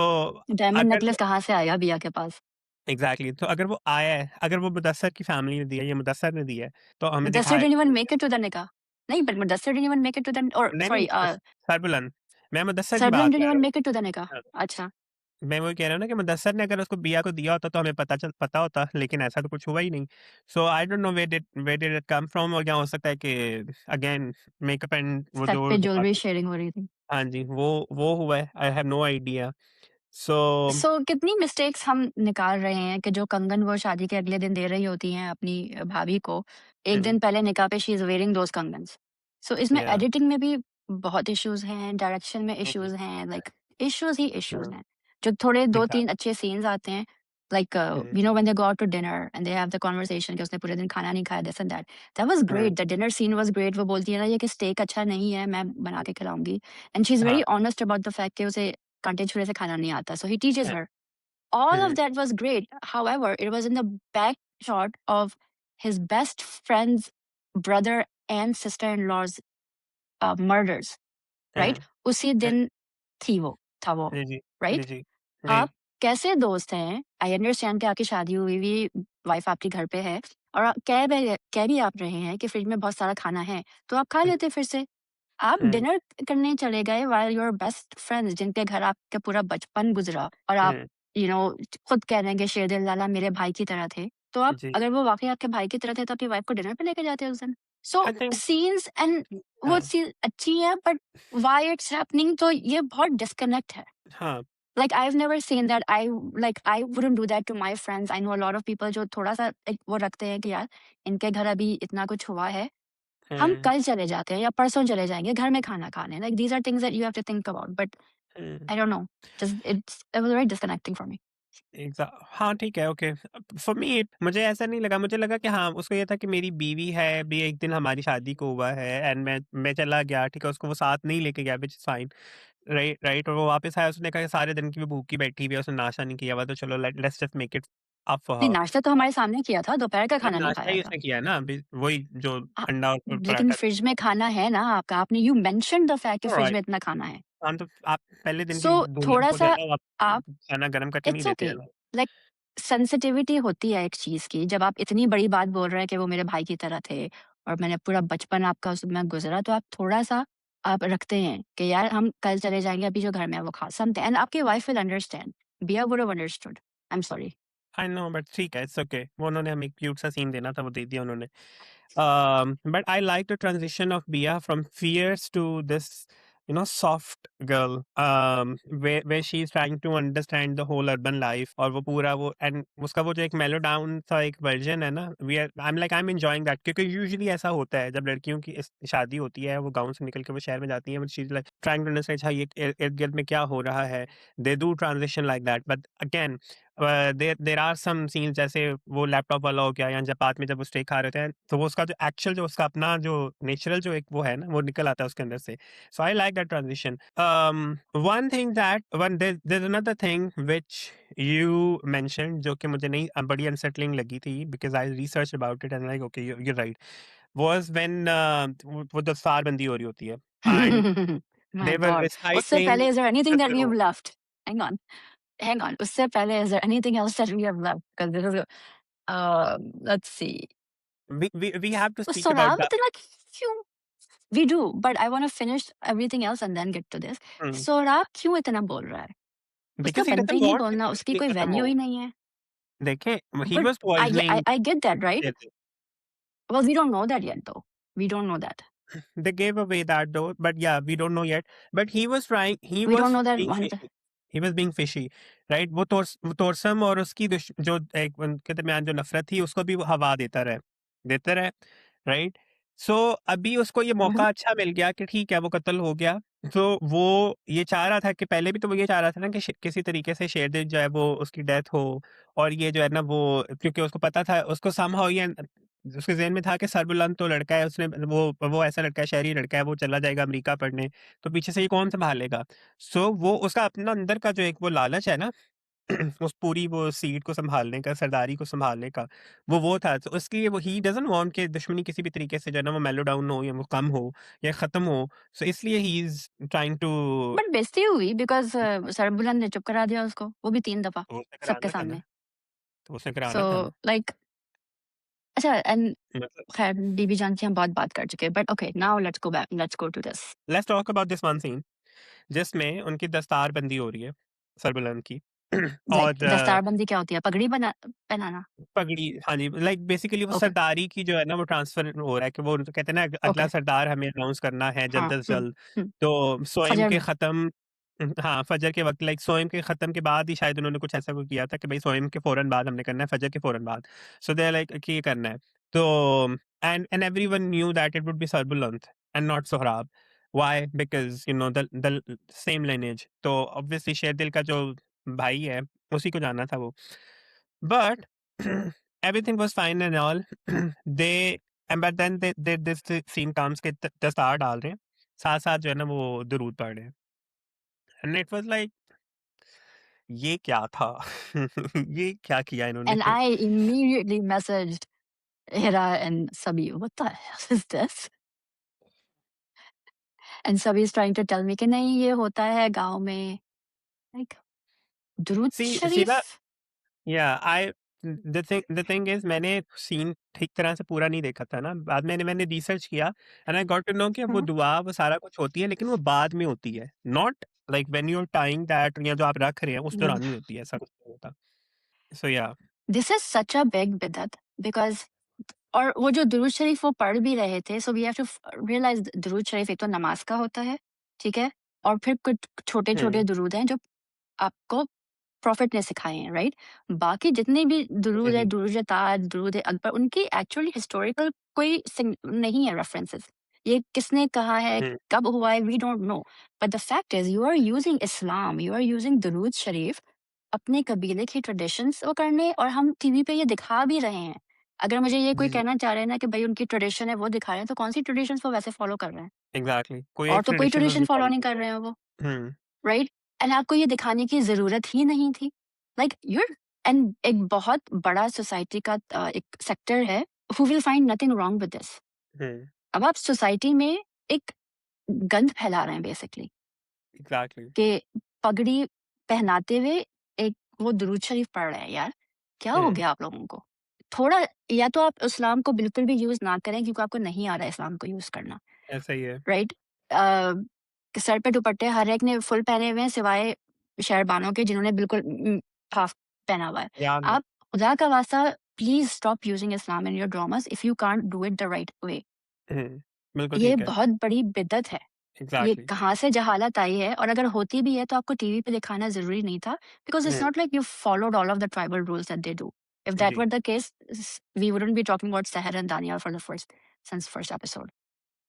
डायमंड अगर नेकलेस वो कहाँ से आया बिया के पास? एग्ज़ैक्टली, तो अगर वो आया है, अगर वो मुदस्सर की फैमिली ने दिया है या मुदस्सर ने दिया है, तो हमें Mudassir दिखाया didn't even कि make it to the nikah. नहीं, but Mudassir didn't even make it to the or नहीं, sorry, नहीं, सरबुलंद, मैं मुदस्सर की Sarbilam बात didn't कर रहा even हूँ। make it to the nikah. हाँ, अच्छा, मैं वही कह रहा हूँ ना कि मुदस्सर ने अगर उसको बिया को दिया होता तो हमें पता होता, लेकिन ऐसा तो कुछ हुआ ही नहीं। So I don't know where did it come from, और क्या हो सकता है कि अगेन मेकअप एंड वो सेट जो पे ज्वेलरी बाकी शेयरिंग हो रही थी। हाँ जी, वो हुआ है, आई हैव नो आइडिया। सो सो कितनी मिस्टेक्स हम निकाल रहे हैं कि जो कंगन वो शादी के अगले दिन दे रही होती हैं अपनी भाभी को, एक हुँ, दिन पहले निकाह पे शी इज़ वेयरिंग दोज़ कंगन्स। सो इसमें या एडिटिंग में भी बहुत इश्यूज़ हैं, डायरेक्शन में हुँ, हुँ, इश्यूज़ हैं, लाइक इश्यूज़ ही इश्यूज़ हुँ, हैं। जो थोड़े 2-3 एग्ज़ैक्टली, अच्छे सीन्स आते हैं, like hmm, when they go out to dinner and they have the conversation कि उसने पूरे दिन खाना नहीं खाया, this and that. That was hmm, great, the dinner scene was great. वो बोलती है ना ये कि स्टेक अच्छा नहीं है, मैं बना के खिलाऊँगी एंड शी इज़ हाँ, very honest about the fact कि उसे काँटे-छुरे से खाना नहीं आता। So he teaches hmm, her. All of hmm, that was great. However, it was in the back shot of his best friend's brother and sister-in-law's murders, right? हुँ, उसी हुँ, दिन था वो, जी, जी, जी, right? जी, जी, आप कैसे दोस्त हैं? आई अंडरस्टैंड कि आपकी शादी हुई हुई वाइफ आपके घर पे है और कह भी आप रहे हैं कि फ्रिज में बहुत सारा खाना है, तो आप खा हुँ, लेते फिर से। आप हुँ, डिनर करने चले गए व्हाइल योर बेस्ट फ्रेंड्स जिनके घर आपका पूरा बचपन गुज़रा और आप हुँ, यू नो खुद कह रहे हैं कि शेर दिल लाला मेरे भाई की तरह थे। तो आप जी, अगर वो वाक़ई आपके भाई की तरह थे तो अपनी वाइफ को डिनर पे लेके जाते उस दिन। सो आई थिंक सीन्स एंड वो हाँ, चीज़ अच्छी है बट व्हाई इट्स हैपनिंग तो ये बहुत डिस्कनेक्ट है। हाँ, like I have never seen that I wouldn't do that to my friends. I know a lot of people जो थोड़ा-सा एक वो रखते हैं कि यार इनके घर अभी इतना कुछ हुआ है हम हुँ, कल चले जाते हैं या परसों चले जाएँगे घर में खाना खाने। Like these are things that you have to think about but hmm. I don't know, just it was very disconnecting for me. हाँ, ठीक है, ओके। फॉर मी मुझे ऐसा नहीं लगा, मुझे लगा कि हाँ, उसको ये था कि मेरी बीवी है, अभी एक दिन हमारी शादी को हुआ है एंड मैं चला गया, ठीक है, उसको वो साथ नहीं लेके गया, व्हिच इज़ फाइन, राइट, और वो वापस आया, उसने कहा कि सारे दिन की वो भूखी बैठी हुई है, उसने नाश्ता नहीं किया हुआ, तो चलो let's just make it up for नहीं, हर। नाश्ता तो हमारे सामने किया था, दोपहर का नहीं, खाना नहीं नाश्ता खाया ही था। उसने किया है ना, अभी वही जो अ, अंडा और लेकिन पराठा। फ्रिज में खाना है ना आपका, आपने यू मेंशन्ड द फैक्ट कि फ्रिज ऑलराइट, में इतना खाना है। हाँ, तो आप पहले दिन सो की दुल्हन को जो थोड़ा-सा है ना, आप आप खाना गरम करके नहीं इट्स देते ओके, हैं ना। लाइक सेंसिटिविटी होती है एक चीज़ की, जब आप इतनी बड़ी बात बोल रहे हैं कि वो मेरे भाई की तरह थे और मैंने पूरा बचपन आपका उसमें गुज़रा, तो आप थोड़ा-सा आप रखते हैं कि यार हम कल चले जाएँगे, अभी जो घर में है वो खा समथिंग एंड आपकी वाइफ विल अंडरस्टैंड। बिया would have understood. I am sorry. I know, but ठीक है, इट्स ओके। वो उन्होंने हमें क्यूट सा सीन देना था, वो दे दिया उन्होंने। But I like the transition of Bia from fierce to this, soft girl, where she's trying to understand the whole urban life, और वो पूरा वो एंड उसका वो जो एक मेलो डाउन सा एक वर्जन है ना, we are I am enjoying that, क्योंकि यूजुअली ऐसा होता है जब लड़कियों की शादी होती है, वो गांव से निकल के वो शहर में जाती है, but she is like trying to understand, अच्छा ये इर्द गिर्द में क्या हो रहा है, they do transition like that, but again there are some scenes जैसे वो लैपटॉप वाला हो गया या जपात में जब वो स्टेक खा रहे थे, तो वो उसका जो एक्चुअल जो उसका अपना जो नेचुरल जो एक वो है ना, वो निकल आता है उसके अंदर से। So I like that transition. One thing that one there is another thing which you mentioned जो कि मुझे नहीं बड़ी अनसेटलिंग लगी थी because I research about it and like okay you are right. Was when वो दस्तारबंदी हो रही होती है and my they were God! उससे रिसाइटलिंग पहले is there anything the that we have दुरूद। Left? Hang on, hang on. उससे पहले is there anything else that we have left? Because this is let's see. We have to वो speak about Sohrab that. इतना क्यों? We do, but I want to finish everything else and then get to this. Hmm. Sohrab क्यों इतना बोल रहा है? उसका Because he बनता doesn't ही नहीं want it बोलना, to उसकी be कोई खत्म वैल्यू हो। ही नहीं है. देखें, he But was poisoning I get that, right? Sherdil. Well, we don't know that yet, though. We don't know that. They gave away that though, but yeah, we don't know yet. But he was trying, he We don't was know that being one. fishy. He was being fishy, right? वो तोरसम और उसकी जो एक उनके दरमियान जो नफरत थी उसको भी वो हवा देता रहे, राइट? सो अभी उसको ये Mhm. मौका अच्छा मिल गया कि ठीक है वो कत्ल हो गया। तो वो ये चाह रहा था कि पहले भी तो वो ये चाह रहा था ना कि किसी तरीके से शेरदिल जो है वो उसकी डेथ हो और ये जो है ना वो क्योंकि उसको पता था उसको समहाउ ये उसके ज़हन में था कि सरबुलंद तो लड़का है उसने वो ऐसा लड़का है शहरी लड़का है वो चला जाएगा अमेरिका पढ़ने, तो पीछे से ये कौन सँभालेगा? सो वो उसका अपना अंदर का जो एक वो लालच है ना उस पूरी वो सीट को सँभालने का, सरदारी को सँभालने का, वो था। तो उसकी वो ही डज़न्ट वांट कि दुश्मनी किसी भी तरीके से जो है ना वो मेलो डाउन हो या वो कम हो या ख़त्म हो। सो इसलिए he is trying to but बेइज़्ज़ती हुई बिकॉज़ सरबुलंद ने चुप करा दिया उसको, वो भी 3 दफ़ा, तो उसने सबके कराना था सामने. ना, तो उसने सो कराना था ना। लाइक अच्छा एंड मतलब खैर बीबी जान की हम बहुत बात कर चुके हैं, but okay now let's go to this. Let's talk about this one scene जिसमें उनकी दस्तारबंदी हो रही है, सरबुलंद की लाइक और दस्तारबंदी क्या होती है? पगड़ी पहनाना? पगड़ी हाँ जी, लाइक बेसिकली वो ओके, सरदारी की जो है ना वो ट्रांसफ़र हो रहा है कि वो उनको कहते हैं ना अगला ओके. सरदार हमें अनाउंस करना है हाँ, जल्द से हुँ, जल्द। हुँ. तो सोएम फजर के में. ख़त्म हाँ, फ़जर के वक़्त लाइक सोएम के ख़त्म के बाद ही शायद उन्होंने कुछ ऐसा कुछ किया था कि भई सोएम के फ़ौरन बाद हमने करना है, फ़जर के फ़ौरन बाद। सो दे आर लाइक कि ये करना है। तो and everyone knew that it would be Sarbuland and not Sohrab. Why? Because you know the same lineage तो ऑब्वियसली शेरदिल का जो भाई है, उसी को जाना था वो। But everything was fine and all. they but then this scene comes के दस्तार डाल रहे हैं साथ साथ जो है ना वो दुरूद पढ़ रहे हैं एंड इट वाज लाइक ये क्या था ये क्या किया इन्होंने and I immediately messaged Hira and Sabi, what the hell is this? And Sabi is trying to tell me कि नहीं ये होता है गाँव में. Like दुरूद सी शीला शरीफ? या आई द थिंग इज मैंने सीन ठीक तरह से पूरा नहीं देखा था ना बाद में मैंने रिसर्च किया and I got to know कि वो हाँ. दुआ वो सारा कुछ होती है लेकिन वो बाद में होती है not like when you are tying that या जो आप रख रहे हैं उस Mm. दौरान नहीं होती है ऐसा कुछ नहीं होता सो या This is such a big bidat because और वो जो दुरूद शरीफ वो पढ़ भी रहे थे so we have to realise दुरूद शरीफ एक तो नमाज का होता है, ठीक है? और फिर कुछ छोटे-छोटे हम्म दुरूद हैं जो आपको प्रॉफ़िट ने सिखाए हैं, राइट? बाकी जितने भी दुरूद है, जी दुरूद ताज, दुरूद अकबर, उनकी एक्चुअली हिस्टोरिकल कोई नहीं है रेफरेंसेस. ये किसने कहा है, हम्म कब हुआ है, we don't know. But the fact is you are using Islam, you are using दुरूद शरीफ अपने कबीले की ट्रेडिशंस वो करने और हम टीवी पे ये दिखा भी रहे हैं. अगर मुझे ये कोई जी जी कहना चाह रहे हैं ना कि भई उनकी ट्रेडिशन है, वो दिखा रहे हैं, तो कौन-सी ट्रेडिशंस वो वैसे फॉलो कर रहे हैं? एग्जैक्टली कोई और एक तो कोई ट्रेडिशन ट्रेडिशन नहीं फॉलो फॉलो नहीं कर कर रहा रहे हैं वो. हम्म राइट एंड आपको ये दिखाने की ज़रूरत ही नहीं थी. लाइक यूर एंड एक बहुत बड़ा सोसाइटी का एक सेक्टर है who will find nothing wrong with this. Hmm अब आप सोसाइटी में एक गंद फैला रहे हैं बेसिकली एग्जैक्टली कि पगड़ी पहनाते हुए एक वो दुरूद शरीफ पढ़ रहे हैं यार. क्या हो हम्म गया आप लोगों को? थोड़ा या तो आप इस्लाम को बिल्कुल भी यूज़ ना करें क्योंकि आपको नहीं आ रहा है इस्लाम को यूज़ करना. ऐसा ही है राइट? सर पे दुपट्टे हर एक ने फुल पहने हुए हैं सिवाय शहरबानों के जिन्होंने बिल्कुल हाफ पहना हुआ है. याद है आप खुदा का वास्ता please stop using Islam in your dramas if you can't do it the right way. बिल्कुल ये ठीक है बहुत बड़ी बिद्दत है. ये एग्जैक्टली कहाँ से जहालत आई है और अगर होती भी है तो आपको टीवी पे दिखाना ज़रूरी नहीं था because it's hmm not like you followed all of the tribal rules that they do. If that जी were the case we wouldn't be talking about Sahar and Danyal for the first since first episode.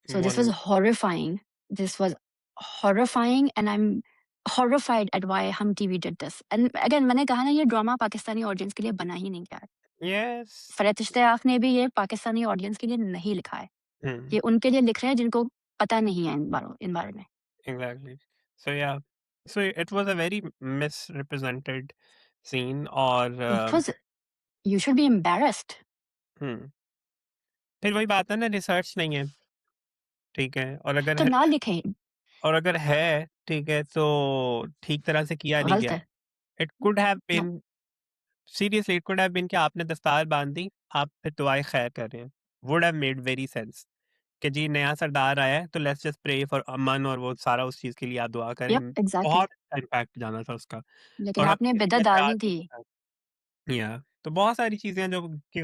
So this was want horrifying. This was horrifying, and I'm horrified at why Hum TV did this and again मैंने कहा ना ये drama Pakistani audience के लिए बना ही नहीं गया है। यस। फरहत इश्तियाक ने भी ये पाकिस्तानी ऑडियंस के लिए नहीं लिखा है। हुँ, ये उनके लिए लिख रहे हैं जिनको पता नहीं है इन बारे में। Exactly. So yeah, so it was a very misrepresented scene और it was you should be embarrassed. Hmm, फिर वही बात है ना, रिसर्च नहीं है, ठीक है? तो ना लिखें, और अगर है, ठीक है, तो ठीक तरह से किया नहीं गलत गया। है। It could have no, been seriously it could have been कि आपने दस्तार बाँध दी, आप फिर दुआए खैर कर रहे हैं। Would have made very sense कि जी नया सरदार आया है तो लेट्स जस्ट प्रे फॉर अमन और वो सारा उस चीज़ के लिए आप दुआ यप करें। एग्ज़ैक्टली। बहुत अच्छा इम्पैक्ट जाना था उसका लेकिन और हमें आपने किसी बिदअत का एतराज़ डालनी नहीं थी। था। या तो बहुत सारी चीज़ें हैं जो कि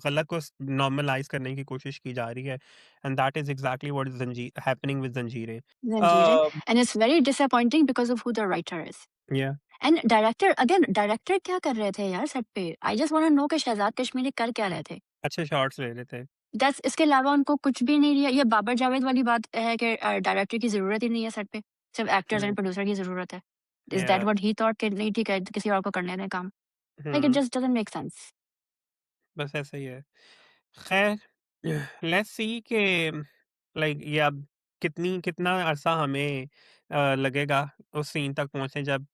गलत को नॉर्मलाइज़ करने की कोशिश की जा रही है and that is exactly what is happening with Zanjeerein. Zanjeerein uh, and it's very disappointing because of who the writer is. Yeah and director क्या कर रहे थे यार सेट पे? I just want to know कि शहज़ाद कश्मीरी कर क्या रहे थे? अच्छे शॉट्स ले रहे थे। दैट्स इसके अलावा उनको कुछ भी नहीं दिया। ये बाबर जावेद वाली बात है कि डायरेक्टर की ज़रूरत ही नहीं है सेट पे, सिर्फ़ एक्टर्स एंड हुँ, प्रोड्यूसर की ज़रूरत है। इज़ दैट या व्हाट ही थॉट कि नहीं ठीक है, किसी और को करने दें काम? Like it hmm, just doesn't make sense. बस ऐसा ही है। खैर लेट्स सी कि लाइक ये अब कितना अरसा हमें लगेगा उस सीन तक पहुंचे जब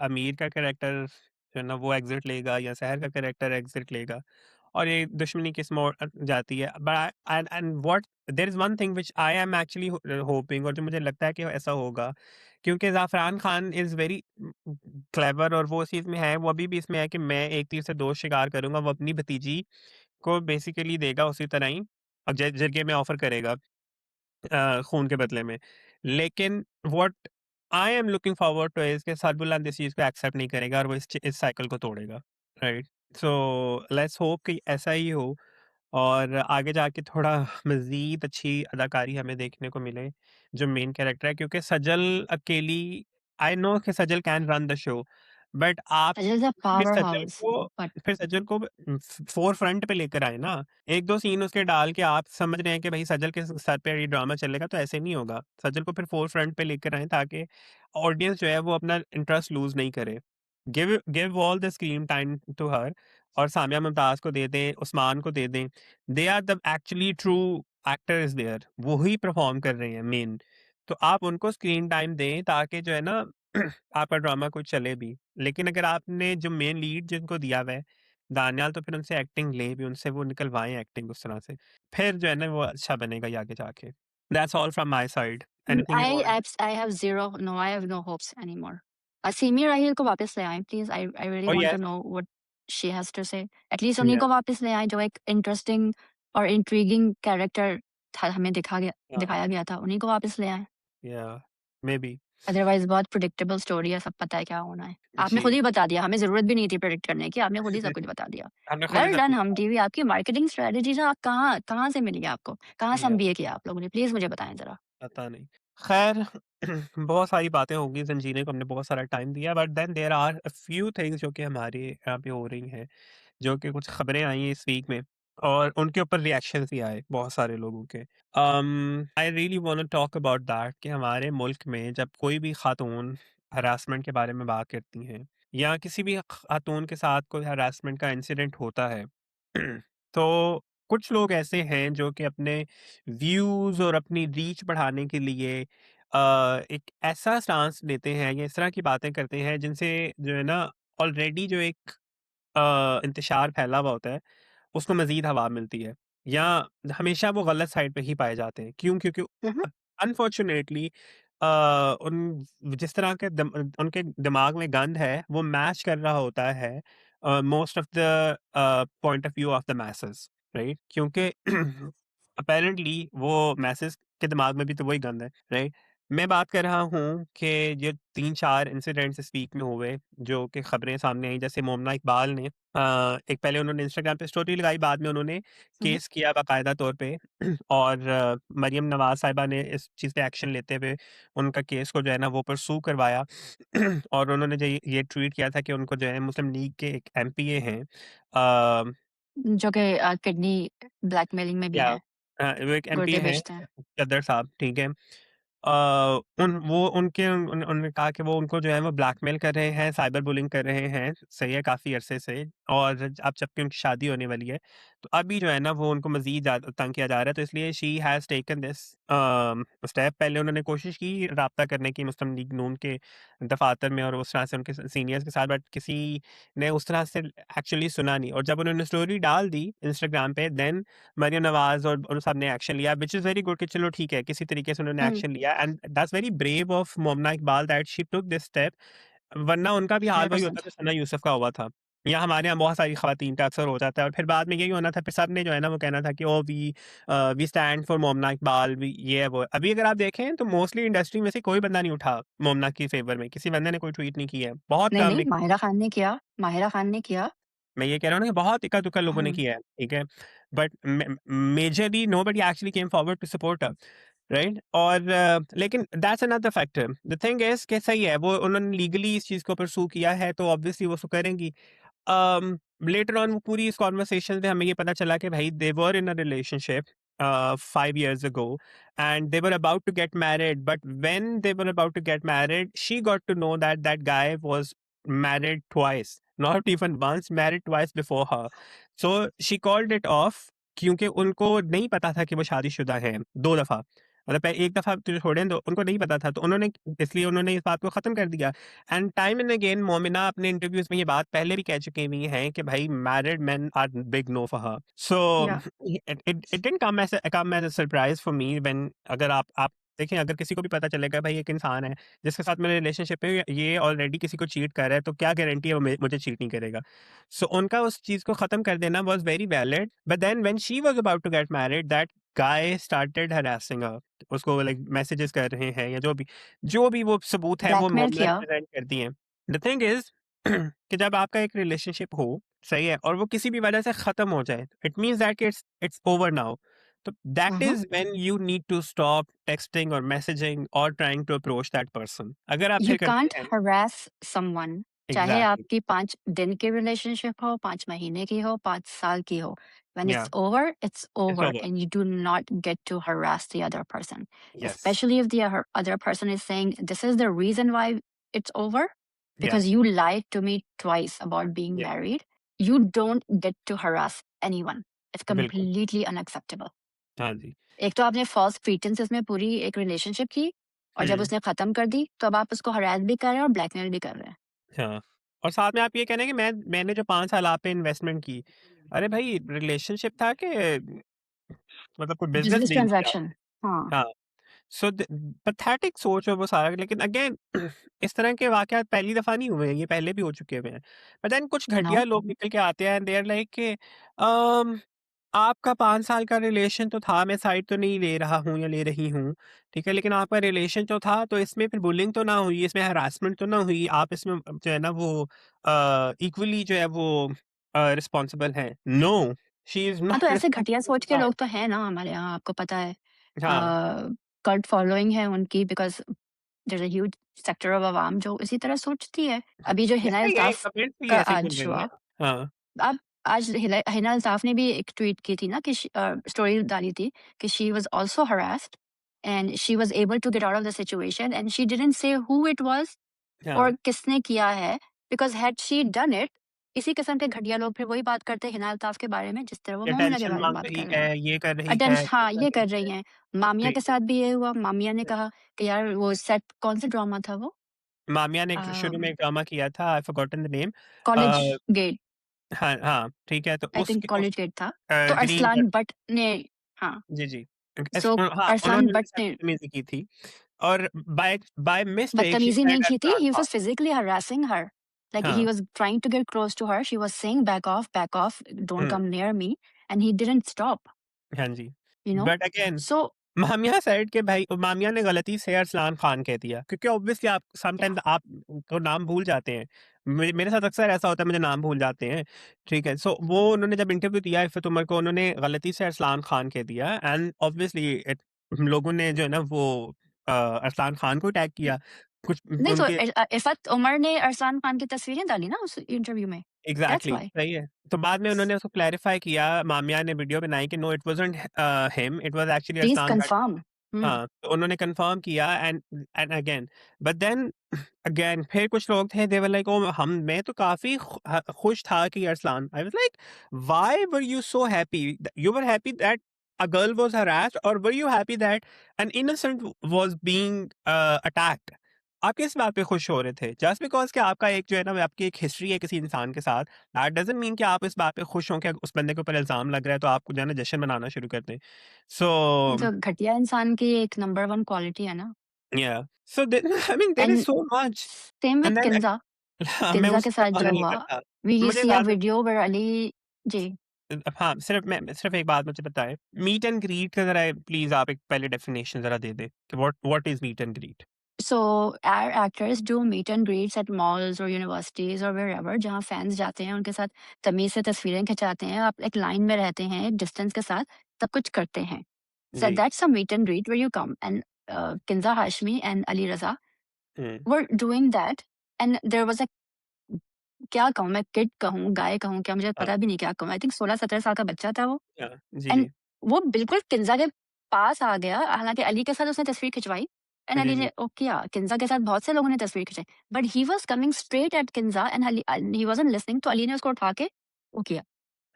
अमीर का कैरेक्टर जो है ना वो एग्जिट लेगा या शहर का कैरेक्टर एग्जिट लेगा और ये दुश्मनी किस मोड़ जाती है but and and what there is one thing which I am actually hoping और जो मुझे लगता है कि ऐसा होगा क्योंकि Zafran Khan is very clever और वो उस चीज़ में है वो अभी भी इसमें है कि मैं एक तीर से दो शिकार करूंगा वो अपनी भतीजी को बेसिकली देगा उसी तरह ही और जरिए में ऑफ़र करेगा खून के बदले में। लेकिन what I am looking forward two is कि सरबुलंद इस चीज़ को एक्सेप्ट नहीं करेगा और वो इस साइकिल को तोड़ेगा, राइट? सो लेट्स होप कि ऐसा ही हो और आगे जाके थोड़ा मज़ीद अच्छी अदाकारी हमें देखने को मिले, जो मेन कैरेक्टर है क्योंकि सजल अकेली आई नो कि Sajal can run the show but आप सच इज़ अ फिर पावर सज्जल हाउस को बट फिर सज्जल को फ़ोर फ्रंट पे लेकर आए ना। 1-2 सीन उसके डाल के आप समझ रहे हैं कि भई सज्जल के सर पे ये ड्रामा चलेगा तो ऐसे नहीं होगा। सज्जल को फिर फ़ोर फ्रंट पे लेकर आएँ ताकि ऑडियंस जो है वो अपना इंटरेस्ट लूज़ नहीं करे। Give give all the screen time to her और सामिया मुमताज़ को दे दें, उस्मान को दे दें। They are the actually true actor is there वो ही परफ़ॉर्म कर रहे हैं मेन। तो आप उनको स्क्रीन टाइम दें ताकि जो है ना आपका ड्रामा कुछ चले भी। लेकिन अगर आपने जो मेन लीड जिनको दिया हुआ है, दानियाल तो फिर उनसे एक्टिंग लें भी, उनसे वो निकलवाएँ एक्टिंग उस तरह से। फिर जो है ना वो अच्छा बनेगा ये आगे जाके। That's all from my side. Anything you want I have zero no I have no hopes anymore. Seemi Raheel को वापस ले आएँ please. I really oh want to yes, know what she has to say. At least उन्हीं yeah, को वापस ले आएँ जो एक इंटरेस्टिंग और इंट्रिगिंग कैरेक्टर था हमें हाँ, दिखाया गया था। उन्हीं को वापस ले आएँ। या, मेबी अदरवाइज़ बहुत प्रेडिक्टेबल स्टोरी है, सब पता है क्या होना है। आपने खुद जी। ही बता दिया, हमें ज़रूरत भी नहीं थी प्रेडिक्ट करने की, आपने खुद ही सब कुछ बता दिया। हमने खुद ही वेल सब डन कुछ हम कहा। टीवी, आपकी मार्केटिंग स्ट्रैटेजीज़ आप कहाँ कहाँ से मिली आपको? कहाँ से या, एमबीए किया आप लोगों ने? प्लीज़ मुझे बताएँ ज़रा। पता नहीं। ख़ैर बहुत सारी बातें होंगी ज़ंजीरें को हमने बहुत सारा टाइम दिया but then there are a few things जो कि हमारे यहाँ पे हो रही हैं। जो कि कुछ खबरें आई हैं इस वीक में और उनके ऊपर रिएक्शंस भी आए बहुत सारे लोगों के। I really want to talk about that कि हमारे मुल्क में जब कोई भी खातून हरासमेंट के बारे में बात करती हैं या किसी भी खातून के साथ कोई हरासमेंट का इंसिडेंट होता है तो कुछ लोग ऐसे हैं जो कि अपने व्यूज़ और अपनी रीच बढ़ाने के लिए एक ऐसा स्टांस लेते हैं या इस तरह की बातें करते हैं जिनसे जो है ना ऑलरेडी जो एक इंतशार फैला हुआ होता है, उसको मज़ीद हवा मिलती है या हमेशा वो गलत साइड पे ही पाए जाते हैं। क्यों? क्योंकि हुँ, हुँ। अनफॉर्च्यूनेटली उन जिस तरह के उनके दिमाग में गंद है, वो मैच कर रहा होता है most of the point of view of the masses, right? क्योंकि अपैरेंटली वो मासेस के दिमाग में भी तो वही गंद है, राइट? मैं बात कर रहा हूँ कि ये 3-4 इंसिडेंट्स इस वीक में हुए, जो कि खबरें सामने आई जैसे मोमना इकबाल ने एक पहले उन्होंने इंस्टाग्राम पे स्टोरी लगाई, बाद में उन्होंने हुँ, हुँ। केस किया बाकायदा तौर पे और मरियम नवाज़ साहिबा ने इस चीज़ पे एक्शन लेते हुए उनका केस को जो है ना वो परस्यू करवाया और उन्होंने जो ये ट्वीट किया था कि उनको जो है मुस्लिम लीग के एक एमपीए हैं जो कि किडनी ब्लैकमेलिंग में भी या हैं, वो एक एमपी गुर्दे हैं बेचते हैं। चद्दर साहब, ठीक है? उन्होंने कहा कि वो उनको जो है वो ब्लैकमेल कर रहे हैं, साइबर बुलिंग कर रहे हैं, सही है, काफ़ी अरसे से। और अब जबकि उनकी शादी होने वाली है, तो अभी जो है ना वो उनको मज़ीद ज़्यादा तंग किया जा रहा है, तो इसलिए she has taken this step. पहले उन्होंने कोशिश की राब्ता करने की मुस्लिम लीग नून के दफ़ातर में और उस तरह से उनके सीनियर्स के साथ, बट किसी ने उस तरह से एक्चुअली सुना नहीं। और जब उन्होंने स्टोरी डाल दी इंस्टाग्राम पे, देन मरियम नवाज़ और सब ने एक्शन लिया, व्हिच इज़ वेरी गुड कि चलो ठीक है, किसी तरीके से उन्होंने हुँ, एक्शन लिया, and that's very brave of मोमना Iqbal that she टूक दिस स्टेप। वरना उनका भी हाल वही होता 100%। जो सना यूसुफ का हुआ था। या हमारे यहाँ बहुत सारी ख़वातीन का अक्सर हो जाता है और फिर बाद में यही होना था, फिर सबने जो है ना वो कहना था कि oh we stand for Momina Iqbal, we ये है वो है। अभी अगर आप देखें तो मोस्टली इंडस्ट्री में से कोई बंदा नहीं उठा मोमना की फ़ेवर में, किसी बंदे ने कोई ट्वीट नहीं की है। बहुत नहीं, कम, नहीं, लेकिन माहिरा खान ने किया। मैं ये कह रहा हूँ ना कि बहुत इक्का-दुक्का लोगों ने हुँ, किया है, ठीक है? But majorly nobody actually came forward to support her, right? और लेकिन that's another factor. The thing is कि सही है, वो उन्होंने लीगली इस चीज़ को परस्यू किया है, तो ऑब्वियसली वो उसको करेंगी। लेटर ऑन वो पूरी इस कन्वर्सेशन में हमें ये पता चला कि भाई दे वर इन a relationship 5 years ago and they were about to get married, but when they were about to get married she got to know that that guy was married twice, not even once, married twice before her. So she called it off क्योंकि उनको नहीं पता था कि वो शादीशुदा हैं 2 दफ़ा। मतलब एक दफ़ा तो छोड़ें, तो उनको नहीं पता था, तो उन्होंने इसलिए उन्होंने इस बात को ख़त्म कर दिया। And time and again Momina अपने इंटरव्यूज में ये बात पहले भी कह चुकी हुई हैं कि भाई married men are big no for her. So yeah it didn't come as a surprise for me when, अगर आप देखें, अगर किसी को भी पता चलेगा भाई एक इंसान है जिसके साथ मेरे रिलेशनशिप है, ये ऑलरेडी किसी को चीट कर रहा है, तो क्या गारंटी है वो मुझे चीट नहीं करेगा। सो उनका उस चीज को खत्म कर देना was very valid, but then when she was about to get married that guy started harassing her, उसको लाइक मैसेजेस कर रहे हैं या जो भी वो सबूत है वो ब्लैकमेल मोमना ने किया। प्रेज़ेंट कर दिए हैं। द थिंग इज़ कि जब आपका एक रिलेशनशिप हो, सही है, और वो किसी भी वजह से ख़त्म हो जाए, it means that it's over now. तो hmm, that hmm. Is when you need to stop texting और मैसेजिंग और trying to approach that person. अगर आप यू फिर करते कांट हैं, हरास समवन, चाहे एग्ज़ैक्टली, आपकी 5 दिन की रिलेशनशिप हो, 5 महीने की हो, 5 साल की हो। When या it's it's over over, and you do not get to harass the other person. Yes, Especially if the other person is saying, this is the reason why it's over, या, because you lied to me twice about being या, married. You don't get to harass anyone. It's बिल्कुल, completely unacceptable. हाँ जी। एक तो आपने false pretenses में पूरी एक रिलेशनशिप की और जब हुँ। उसने खत्म कर दी, तो अब आप उसको हरास भी कर रहे हैं और ब्लैकमेल भी कर रहे हैं। हाँ, और साथ में आप ये कह रहे हैं कि मैंने जो 5 साल आप पे इन्वेस्टमेंट की, अरे भाई रिलेशनशिप था कि मतलब कोई बिज़नेस बिज़नेस डील थी ट्रांज़ैक्शन। आपने? हाँ, हाँ, सो द पैथेटिक सोच है वो सारा, लेकिन अगेन इस तरह के वाक़यात पहली दफ़ा नहीं हुए हैं, ये पहले भी हो चुके हुए हैं। बट देन कुछ नो, घटिया लोग निकल के आते हैं एंड दे आर लाइक कि आपका 5 साल का रिलेशन तो था, मैं साइड तो नहीं ले रहा हूँ या ले रही हूँ, ठीक है? लेकिन आपका रिलेशन जो था, तो इसमें फिर बुलिंग तो ना हुई, इसमें हैरेसमेंट तो ना हुई, आप इसमें जो है ना वो इक्वली जो है वो रिस्पॉन्सिबल हैं। नो, शी इज़ हाँ, तो नॉट ऐसे घटिया रिस्पॉन्सिबल सोच फॉर के दैट। लोग तो हैं ना हमारे यहाँ, आपको पता है। हाँ, कल्ट फॉलोइंग है उनकी, because there is a huge sector of अवाम जो इसी तरह सोचती है। अभी जो हिना नहीं ये अल्ताफ कमेंट्स भी का ऐसे ही चल आज रही हैं। हुआ, हाँ, अब आज हिना अल्ताफ ने भी एक ट्वीट की थी ना कि स्टोरी डाली थी कि she was also harassed and she was able to get out of the situation and she didn't say who it was हाँ, और किसने किया है, because had she done it, इसी किस्म के घटिया लोग फिर वही बात करते हैं हिना अल्ताफ के बारे में जिस तरह वो ये मोमिना के टेंशन बारे में माँग बात रही कर रहे हैं। है, ये कर रही है, ये हाँ, कर ये रही कर रही है। हैं। मामिया के जी, साथ भी ये हुआ, मामिया ने कहा कि यार वो सेट कौन सा ड्रामा था वो? मामिया ने एक शुरू में अम, एक ड्रामा किया था, I forgotten the name. College uh, gate, हाँ, हाँ, ठीक है, तो आई थिंक उसके उस कॉलेज गेट था। तो ग्रीन अरसलान भट्ट ने, हाँ, जी, जी। सो हाँ, अरसलान उन्होंने उनके भट्ट साथ ने बदतमीज़ी की थी और बाय बाय मिस्टेक शी बदतमीज़ी सेड नहीं की थी, अरसलान ही Khan. Was physically harassing her. Like he हाँ, was trying to get close to her, she was saying, back off, don't hmm, come near me, and he didn't stop, हाँ जी। you know? But again So Mamiya said कि भाई मामिया ने गलती से अरसलान खान कह दिया क्योंकि ऑब्वियसली आप yeah, समटाइम्स आप तो नाम भूल जाते हैं। मेरे साथ अक्सर ऐसा होता है, मुझे नाम भूल जाते हैं, ठीक है? सो वो उन्होंने जब इंटरव्यू दिया इफ़त उमर को, उन्होंने गलती से अरसलान खान कह दिया एंड ऑब्वियसली लोगों ने जो है ना वो अरसलान खान को टैग किया। कुछ नहीं तो उनके इफ़त उमर ने अरसान खान की तस्वीरें डाली ना उस इंटरव्यू में, दैट्स एग्ज़ैक्टली व्हाई। सही है। तो बाद में उन्होंने उसको क्लैरिफ़ाई किया, मामिया ने वीडियो बनाई कि no it wasn't him, it was actually please Arsalan Bhatt. Confirm. Hmm, हाँ, तो उन्होंने कन्फर्म किया and again but then again फिर कुछ लोग थे दे वर लाइक ओह हम मैं तो काफ़ी खुश था कि Arsalan I was like why were you so happy? You were happy that a girl was harassed or were you happy that an innocent was being attacked? आप किस बात पे खुश हो रहे थे? जस्ट बिकॉज़ कि आपका एक जो है ना आपकी एक हिस्ट्री है किसी इंसान के साथ, दैट डज़न्ट मीन कि आप इस बात पे खुश हों कि उस बंदे के ऊपर इल्ज़ाम लग रहा है तो आप जो है ना जश्न मनाना शुरू कर दें। सो ये तो घटिया इंसान की एक नंबर 1 क्वालिटी है ना। Yeah. So there, I mean there is and so much same with and then किन्ज़ा, हाँ, मैं किन्ज़ा के उसी साथ पे जो आने हुआ, लगा था। वी मुझे सी अ ज़्यादा वीडियो वेयर अली जी। हाँ, सिर्फ़ एक बात मुझे बताएँ, मीट एंड ग्रीट का ज़रा प्लीज़ आप एक पहले डेफिनेशन ज़रा दे दें कि what is meet and greet? So our actors do meet and greets at malls or universities or wherever जहाँ फैन्स जाते हैं उनके साथ तमीज़ से तस्वीरें खिंचाते हैं, आप एक लाइन में रहते हैं, एक डिस्टेंस के साथ सब कुछ करते हैं। So ji. that's a meet and greet where you come and Kinza Hashmi and Ali Raza hmm, were doing that and there was a क्या कहूँ मैं किड कहूँ, गाय कहूँ क्या मुझे हाँ, पता भी नहीं क्या कहूँ। आई थिंक 16-17 साल का बच्चा था वो हाँ, जी, एंड जी। वो बिल्कुल किन्ज़ा के पास आ गया, हालाँकि अली के साथ उसने तस्वीर खिंचवाई एंड जी, अली जी। ने वो किया, किन्ज़ा के साथ बहुत से लोगों ने तस्वीर खिंचाई, but he was coming straight at Kinza and he wasn't listening तो अली ने उसको उठा के वो किया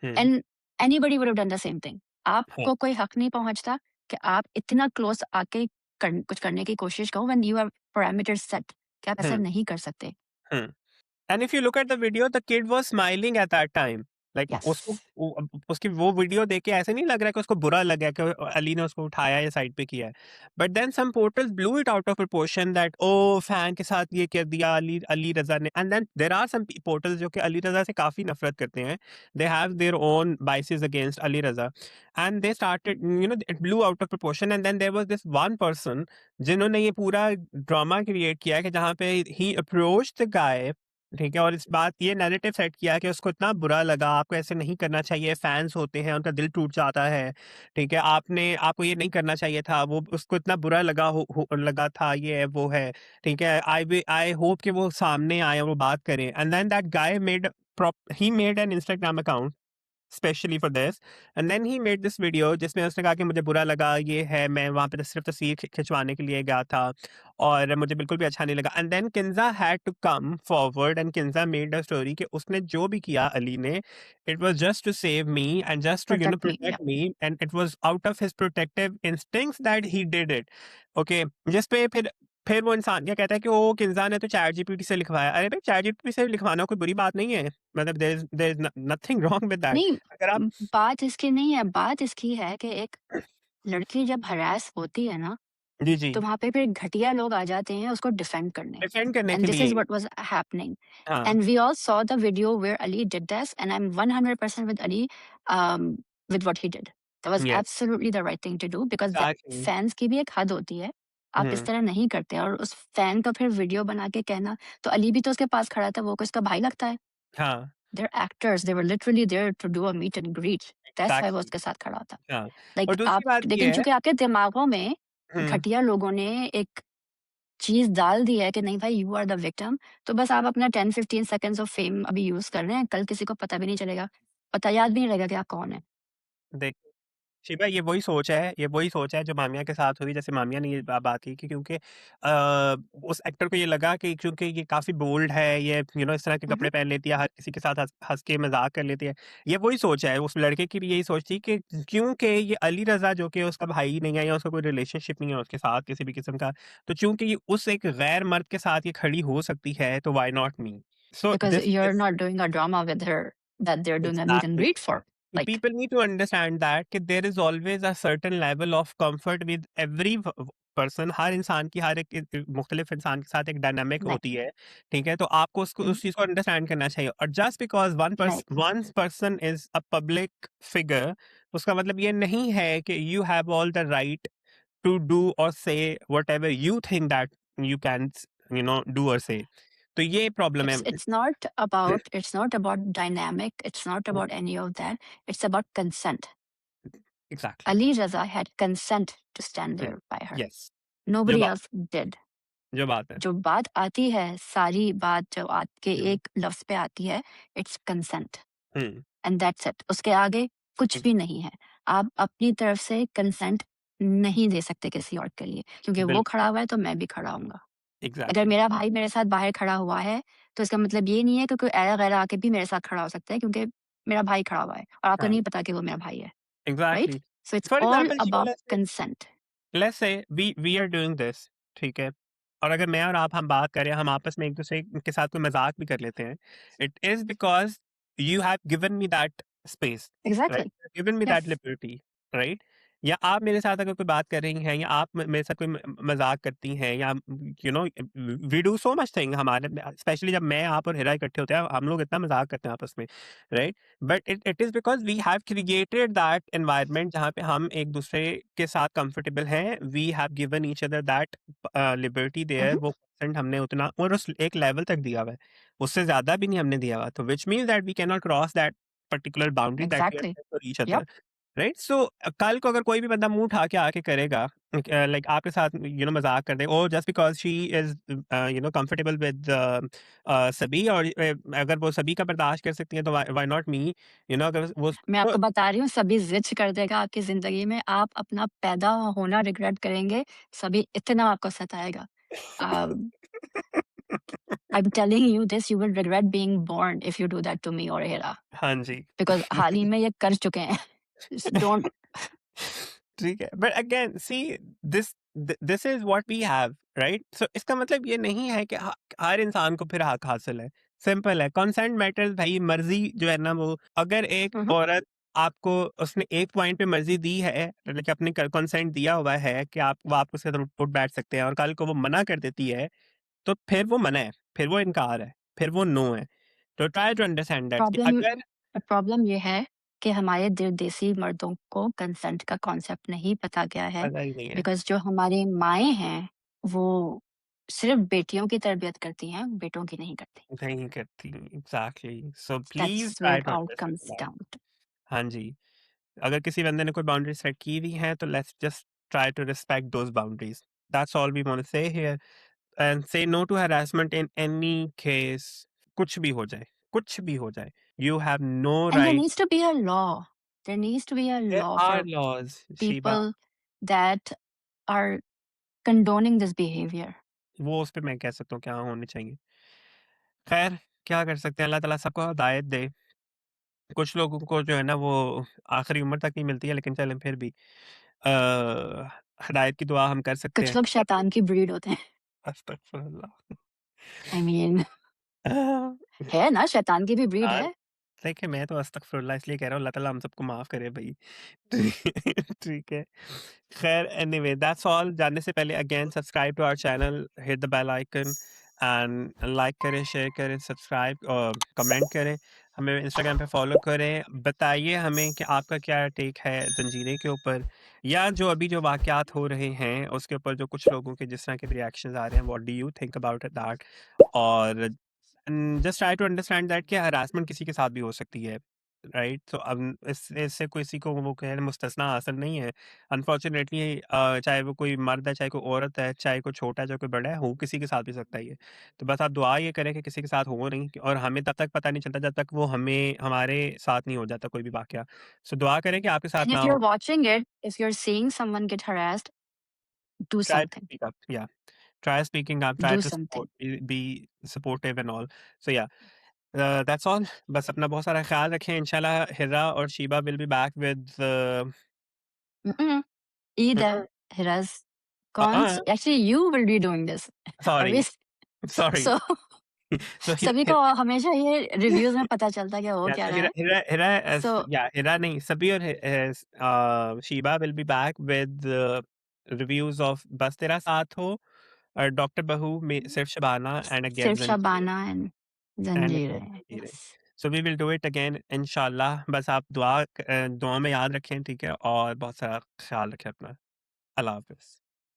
hmm, and anybody would have done the same thing. हाँ, आपको कोई हक नहीं पहुँचता कि आप इतना क्लोज़ आके कुछ करने की कोशिश करो when you have parameters set कि आप ऐसा हुँ, नहीं कर सकते। हुँ। And if you look at the video the kid was smiling at that time like yes. उसको उसकी वो वीडियो देख के ऐसे नहीं लग रहा है कि उसको बुरा लगा कि अली ने उसको उठाया या साइड पे किया है but then some portals blew it out of proportion that a fan के साथ ये कर दिया अली अली रजा ने and then there are some portals जो कि अली रजा से काफी नफरत करते हैं they have their own biases against Ali Raza and they started you know it blew out of proportion and then there was this one person जिन्होंने ये पूरा ड्रामा क्रिएट किया कि जहाँ पे ही अप्रोच द गाय ठीक है और इस बात ये नैरेटिव सेट किया कि उसको इतना बुरा लगा, आपको ऐसे नहीं करना चाहिए, फैन्स होते हैं, उनका दिल टूट जाता है, ठीक है? आपको ये नहीं करना चाहिए था, वो उसको इतना बुरा लगा था, ये है, वो है, ठीक है? आई होप कि वो सामने आए और वो बात करें and then that guy he made an Instagram account specially for this and then he made this video जिसमें उसने कहा कि मुझे बुरा लगा ये है मैं वहाँ पे तो सिर्फ तस्वीर खिंचवाने के लिए गया था और मुझे बिल्कुल भी अच्छा नहीं लगा and then Kinza had to come forward and Kinza made a story कि उसने जो भी किया अली ने it was just to save me and just to protect me या protect me and it was out of his protective instincts that he did it okay जिस पे फिर वो इंसान क्या कहता है कि वो किन्जा ने तो चैट जीपीटी से लिखवाया अरे भाई चैट जीपीटी से लिखवाना कोई बुरी बात नहीं है मतलब there is nothing wrong with that नहीं, अगर आप बात इसकी नहीं है, बात इसकी है कि एक लड़की जब हरास होती है ना, जी, जी। तो वहाँ पे फिर घटिया लोग आ जाते हैं उसको डिफेंड करने डिफेंड करने एंड के दिस लिए इज़ ही। व्हाट वाज़ हैपनिंग हाँ, and we all saw the video where Ali did this and I am 100% with Ali with what he did. That was yes, absolutely the right thing to do because the exactly. Fans की भी एक हद होती है। आप इस हुँ, तरह नहीं करते और उस फैन का फिर वीडियो बना के कहना तो अली भी तो उसके पास खड़ा था, वो कोई उसका भाई लगता है? हाँ, They're actors, they were literally there to do a meet and greet. That's why वो एग्ज़ैक्टली, उसके साथ खड़ा था। हाँ। और लाइक दूसरी आप बात ये लेकिन है चूँकि आपके दिमागों में हुँ, घटिया लोगों ने एक चीज़ डाल दी है कि नहीं भाई यू आर द विक्टिम, तो बस आप अपना 10-15 सेकंड्स ऑफ फेम अभी यूज़ कर रहे हैं, कल किसी को पता भी नहीं चलेगा, पता याद भी नहीं रहेगा कि आप कौन हैं। देख शिवा ये वही सोच है जो मामिया के साथ हुई जैसे मामिया ने ये बात की कि क्योंकि उस एक्टर को ये लगा कि क्योंकि ये काफ़ी बोल्ड है ये इस तरह के हुँ, हुँ। कपड़े पहन लेती है हर किसी के साथ हँस हँस के मज़ाक कर लेती है। ये वही सोच है उस लड़के की भी यही सोच थी कि क्योंकि ये अली रज़ा जो कि उसका भाई नहीं है या उसका कोई रिलेशनशिप नहीं है उसके साथ किसी भी किस्म का, तो चूँकि ये उस एक गैर मर्द के साथ ये खड़ी हो सकती है तो why not me? So Because this you're this not doing a drama with her that they're doing a meet and exactly greet for. Like people need to understand that कि there is always a certain level of comfort with every person हर इंसान की हर एक मुख्तलिफ इंसान के साथ एक dynamic नहीं, होती है ठीक है तो आपको उसको हुँ, उस चीज़ को अंडरस्टैंड करना चाहिए और जस्ट बिकॉज नहीं, one person is a public figure उसका मतलब ये नहीं है कि you have all the right to do और say whatever you think that you can do और से तो ये प्रॉब्लम है it's not about dynamic, it's not about any of that, it's about consent. Exactly Ali Raza had consent to stand there by her. Yes जो Nobody बात else did. जो बात है जो बात आती है, सारी बात जब आपके हम्म एक लफ्ज़ पे आती है, it's consent hmm and that's it. उसके आगे कुछ भी नहीं है। आप अपनी तरफ से कंसेंट नहीं दे सकते किसी और के लिए, क्योंकि वो बिल्कुल, खड़ा हुआ है तो मैं भी खड़ा होऊँगा। अगर एग्ज़ैक्टली, मेरा भाई मेरे साथ बाहर खड़ा हुआ है, तो इसका मतलब ये नहीं है कि कोई ऐरा-गैरा आके भी मेरे साथ खड़ा हो सकता है, क्योंकि मेरा भाई खड़ा हुआ है और आपको हाँ, नहीं पता कि वो मेरा भाई है, right? Exactly. So it's for all example Shiva, about consent. Let's say we are doing this, ठीक है? और अगर मैं और आप हम बात करें, हम आपस में एक-दूसरे के साथ कोई मज़ाक भी कर लेते हैं, it is because you have given me that space, right? Exactly, given me that yes. Liberty, right? या आप मेरे साथ अगर कोई बात कर रही हैं या आप मेरे साथ कोई मज़ाक करती हैं या you know we do so much thing हमारे में, स्पेशली जब मैं, आप और हिरा इकट्ठे होते हैं, हम लोग इतना मज़ाक करते हैं आपस में, right? But it is because we have created that environment जहाँ पे हम एक-दूसरे के साथ कंफर्टेबल हैं। We have given each other that liberty hmm, there, hmm, वो कंसेंट हमने उतना और उस एक लेवल तक दिया हुआ है। उससे ज़्यादा भी नहीं हमने दिया हुआ। तो which means that we can not cross that particular boundary that we have exactly, set for each yup. Other, right? So कल को अगर कोई भी बंदा मुँह उठा के आके करेगा, लाइक आपके साथ मज़ाक कर दे, oh just because she is comfortable with सभी, और अगर वो सभी का बर्दाश्त कर सकती हैं तो व्हाई व्हाई नॉट मी? अगर वो मैं तो आपको बता रही हूँ, सभी ज़िच कर देगा आपकी ज़िंदगी में, आप अपना पैदा होना रिग्रेट करेंगे, सभी इतना आपको सताएगा। Uh, I am telling you this, you will regret being born if you do that to me और हेरा, हाँ जी। बिकॉज़ हाल ही में ये कर चुके हैं। डोंट। ठीक है, but again see, this this is what we have, right? So इसका मतलब ये नहीं है कि हर इंसान को फिर हक हासिल है। सिंपल है, कंसेंट मैटर्स भाई, मर्ज़ी जो है ना वो, अगर एक हुँ, हुँ, औरत आपको, उसने एक पॉइंट पे मर्ज़ी दी है, मतलब कि अपने क कंसेंट दिया हुआ है कि आप उसके साथ उठ बैठ सकते हैं, और कल को वो मना कर देती है, तो फिर वो मना है, फिर वो इनकार है, फिर वो नो है। तो ट्राई टू अंडरस्टैंड दैट कि प्रॉब्लम अगर प्रॉब्लम ये है कि हमारे देसी मर्दों को कंसेंट का कॉन्सेप्ट नहीं पता गया है, पता ही नहीं है, बिकॉज़ जो हमारी माएँ हैं, वो सिर्फ़ बेटियों की तरबियत करती हैं, बेटों की नहीं करती। नहीं करती, exactly, so please that's where try it to all understand comes that. Down to. हाँ जी, अगर किसी बंदे ने कोई बाउंड्री सेट की हुई है, तो let's just try to respect those boundaries. That's all we want to say here, and say no to harassment in any case. कुछ भी हो जाए, कुछ भी हो जाए, you have no And there right. needs to be a law. There needs to be a there law are for laws Sheeba, people that are condoning this behavior. वो उस पे मैं कह सकता हूँ क्या होने चाहिए। ख़ैर, क्या कर सकते हैं, अल्लाह ताला सबको हिदायत दे। कुछ लोगों को जो है ना वो आखिरी उम्र तक नहीं मिलती है, लेकिन चलें फिर भी अ, हिदायत की दुआ हम कर सकते कुछ हैं। लोग शैतान की ब्रीड होते हैं। अस्तगफुरुल्लाह। आई मीन हाँ, है ना, शैतान की भी ब्रीड है। देखिए मैं तो अस्तगफुरुल्लाह इसलिए कह रहा हूँ, अल्लाह ताला हम सबको माफ़ करे भई। ठीक है। ख़ैर एनीवे दैट्स ऑल। जाने से पहले again subscribe to our channel, hit the bell icon and like करें, शेयर करें, सब्सक्राइब और कमेंट करें। हमें इंस्टाग्राम पे फ़ॉलो करें। बताइए हमें कि आपका क्या टेक है ज़ंजीरें के ऊपर, या जो अभी जो वाक़यात हो रहे हैं उसके ऊपर जो कुछ लोगों के जिस तरह के रिएक्शंस आ रहे हैं, what do you think about that? और just try to understand that कि हरासमेंट किसी के साथ भी हो सकती है, राइट? तो अब इससे किसी को वो कह मुस्तना हासिल नहीं है। अनफॉर्चुनेटली चाहे वो कोई मर्द है, चाहे कोई औरत है, चाहे कोई छोटा है, चाहे कोई बड़ा है, हो किसी के साथ भी सकता ही है। तो बस आप दुआ ये करें कि किसी के साथ हो नहीं, और हमें तब तक पता नहीं चलता जब तक वो हमें हमारे साथ नहीं हो जाता कोई भी वाक़या। सो दुआ करें कि आपके साथ And ना if हो। you're watching it, if you're seeing someone get harassed, do try to something. Speak up, या try speaking up, try Do to something. Support, be supportive and all. So yeah that's all. बस अपना बहुत सारा ख्याल रखें। इंशाल्लाह हिरा और Sheeba will be back with Mm-mm. Either Hiraz cons. uh, Actually, you will be doing this. Are we? Sorry, sorry. So सो सभी को हमेशा ये रिव्यूज में पता चलता है कि हो या क्या सो रहा है। हिरा सो या हिरा नहीं, सभी और Sheeba will be back with reviews of Bas Tera साथ हो, और डॉक्टर बहू में सिर्फ शबाना, एंड अगेन सिर्फ जंजीरें, शबाना एंड एंड जंजीरें। अगेन जंजीरें। Yes. So we will do it again इंशाल्लाह। बस आप दुआ में याद रखें, ठीक है? और बहुत सारा ख्याल रखें अपना। अल्लाह हाफ़िज़।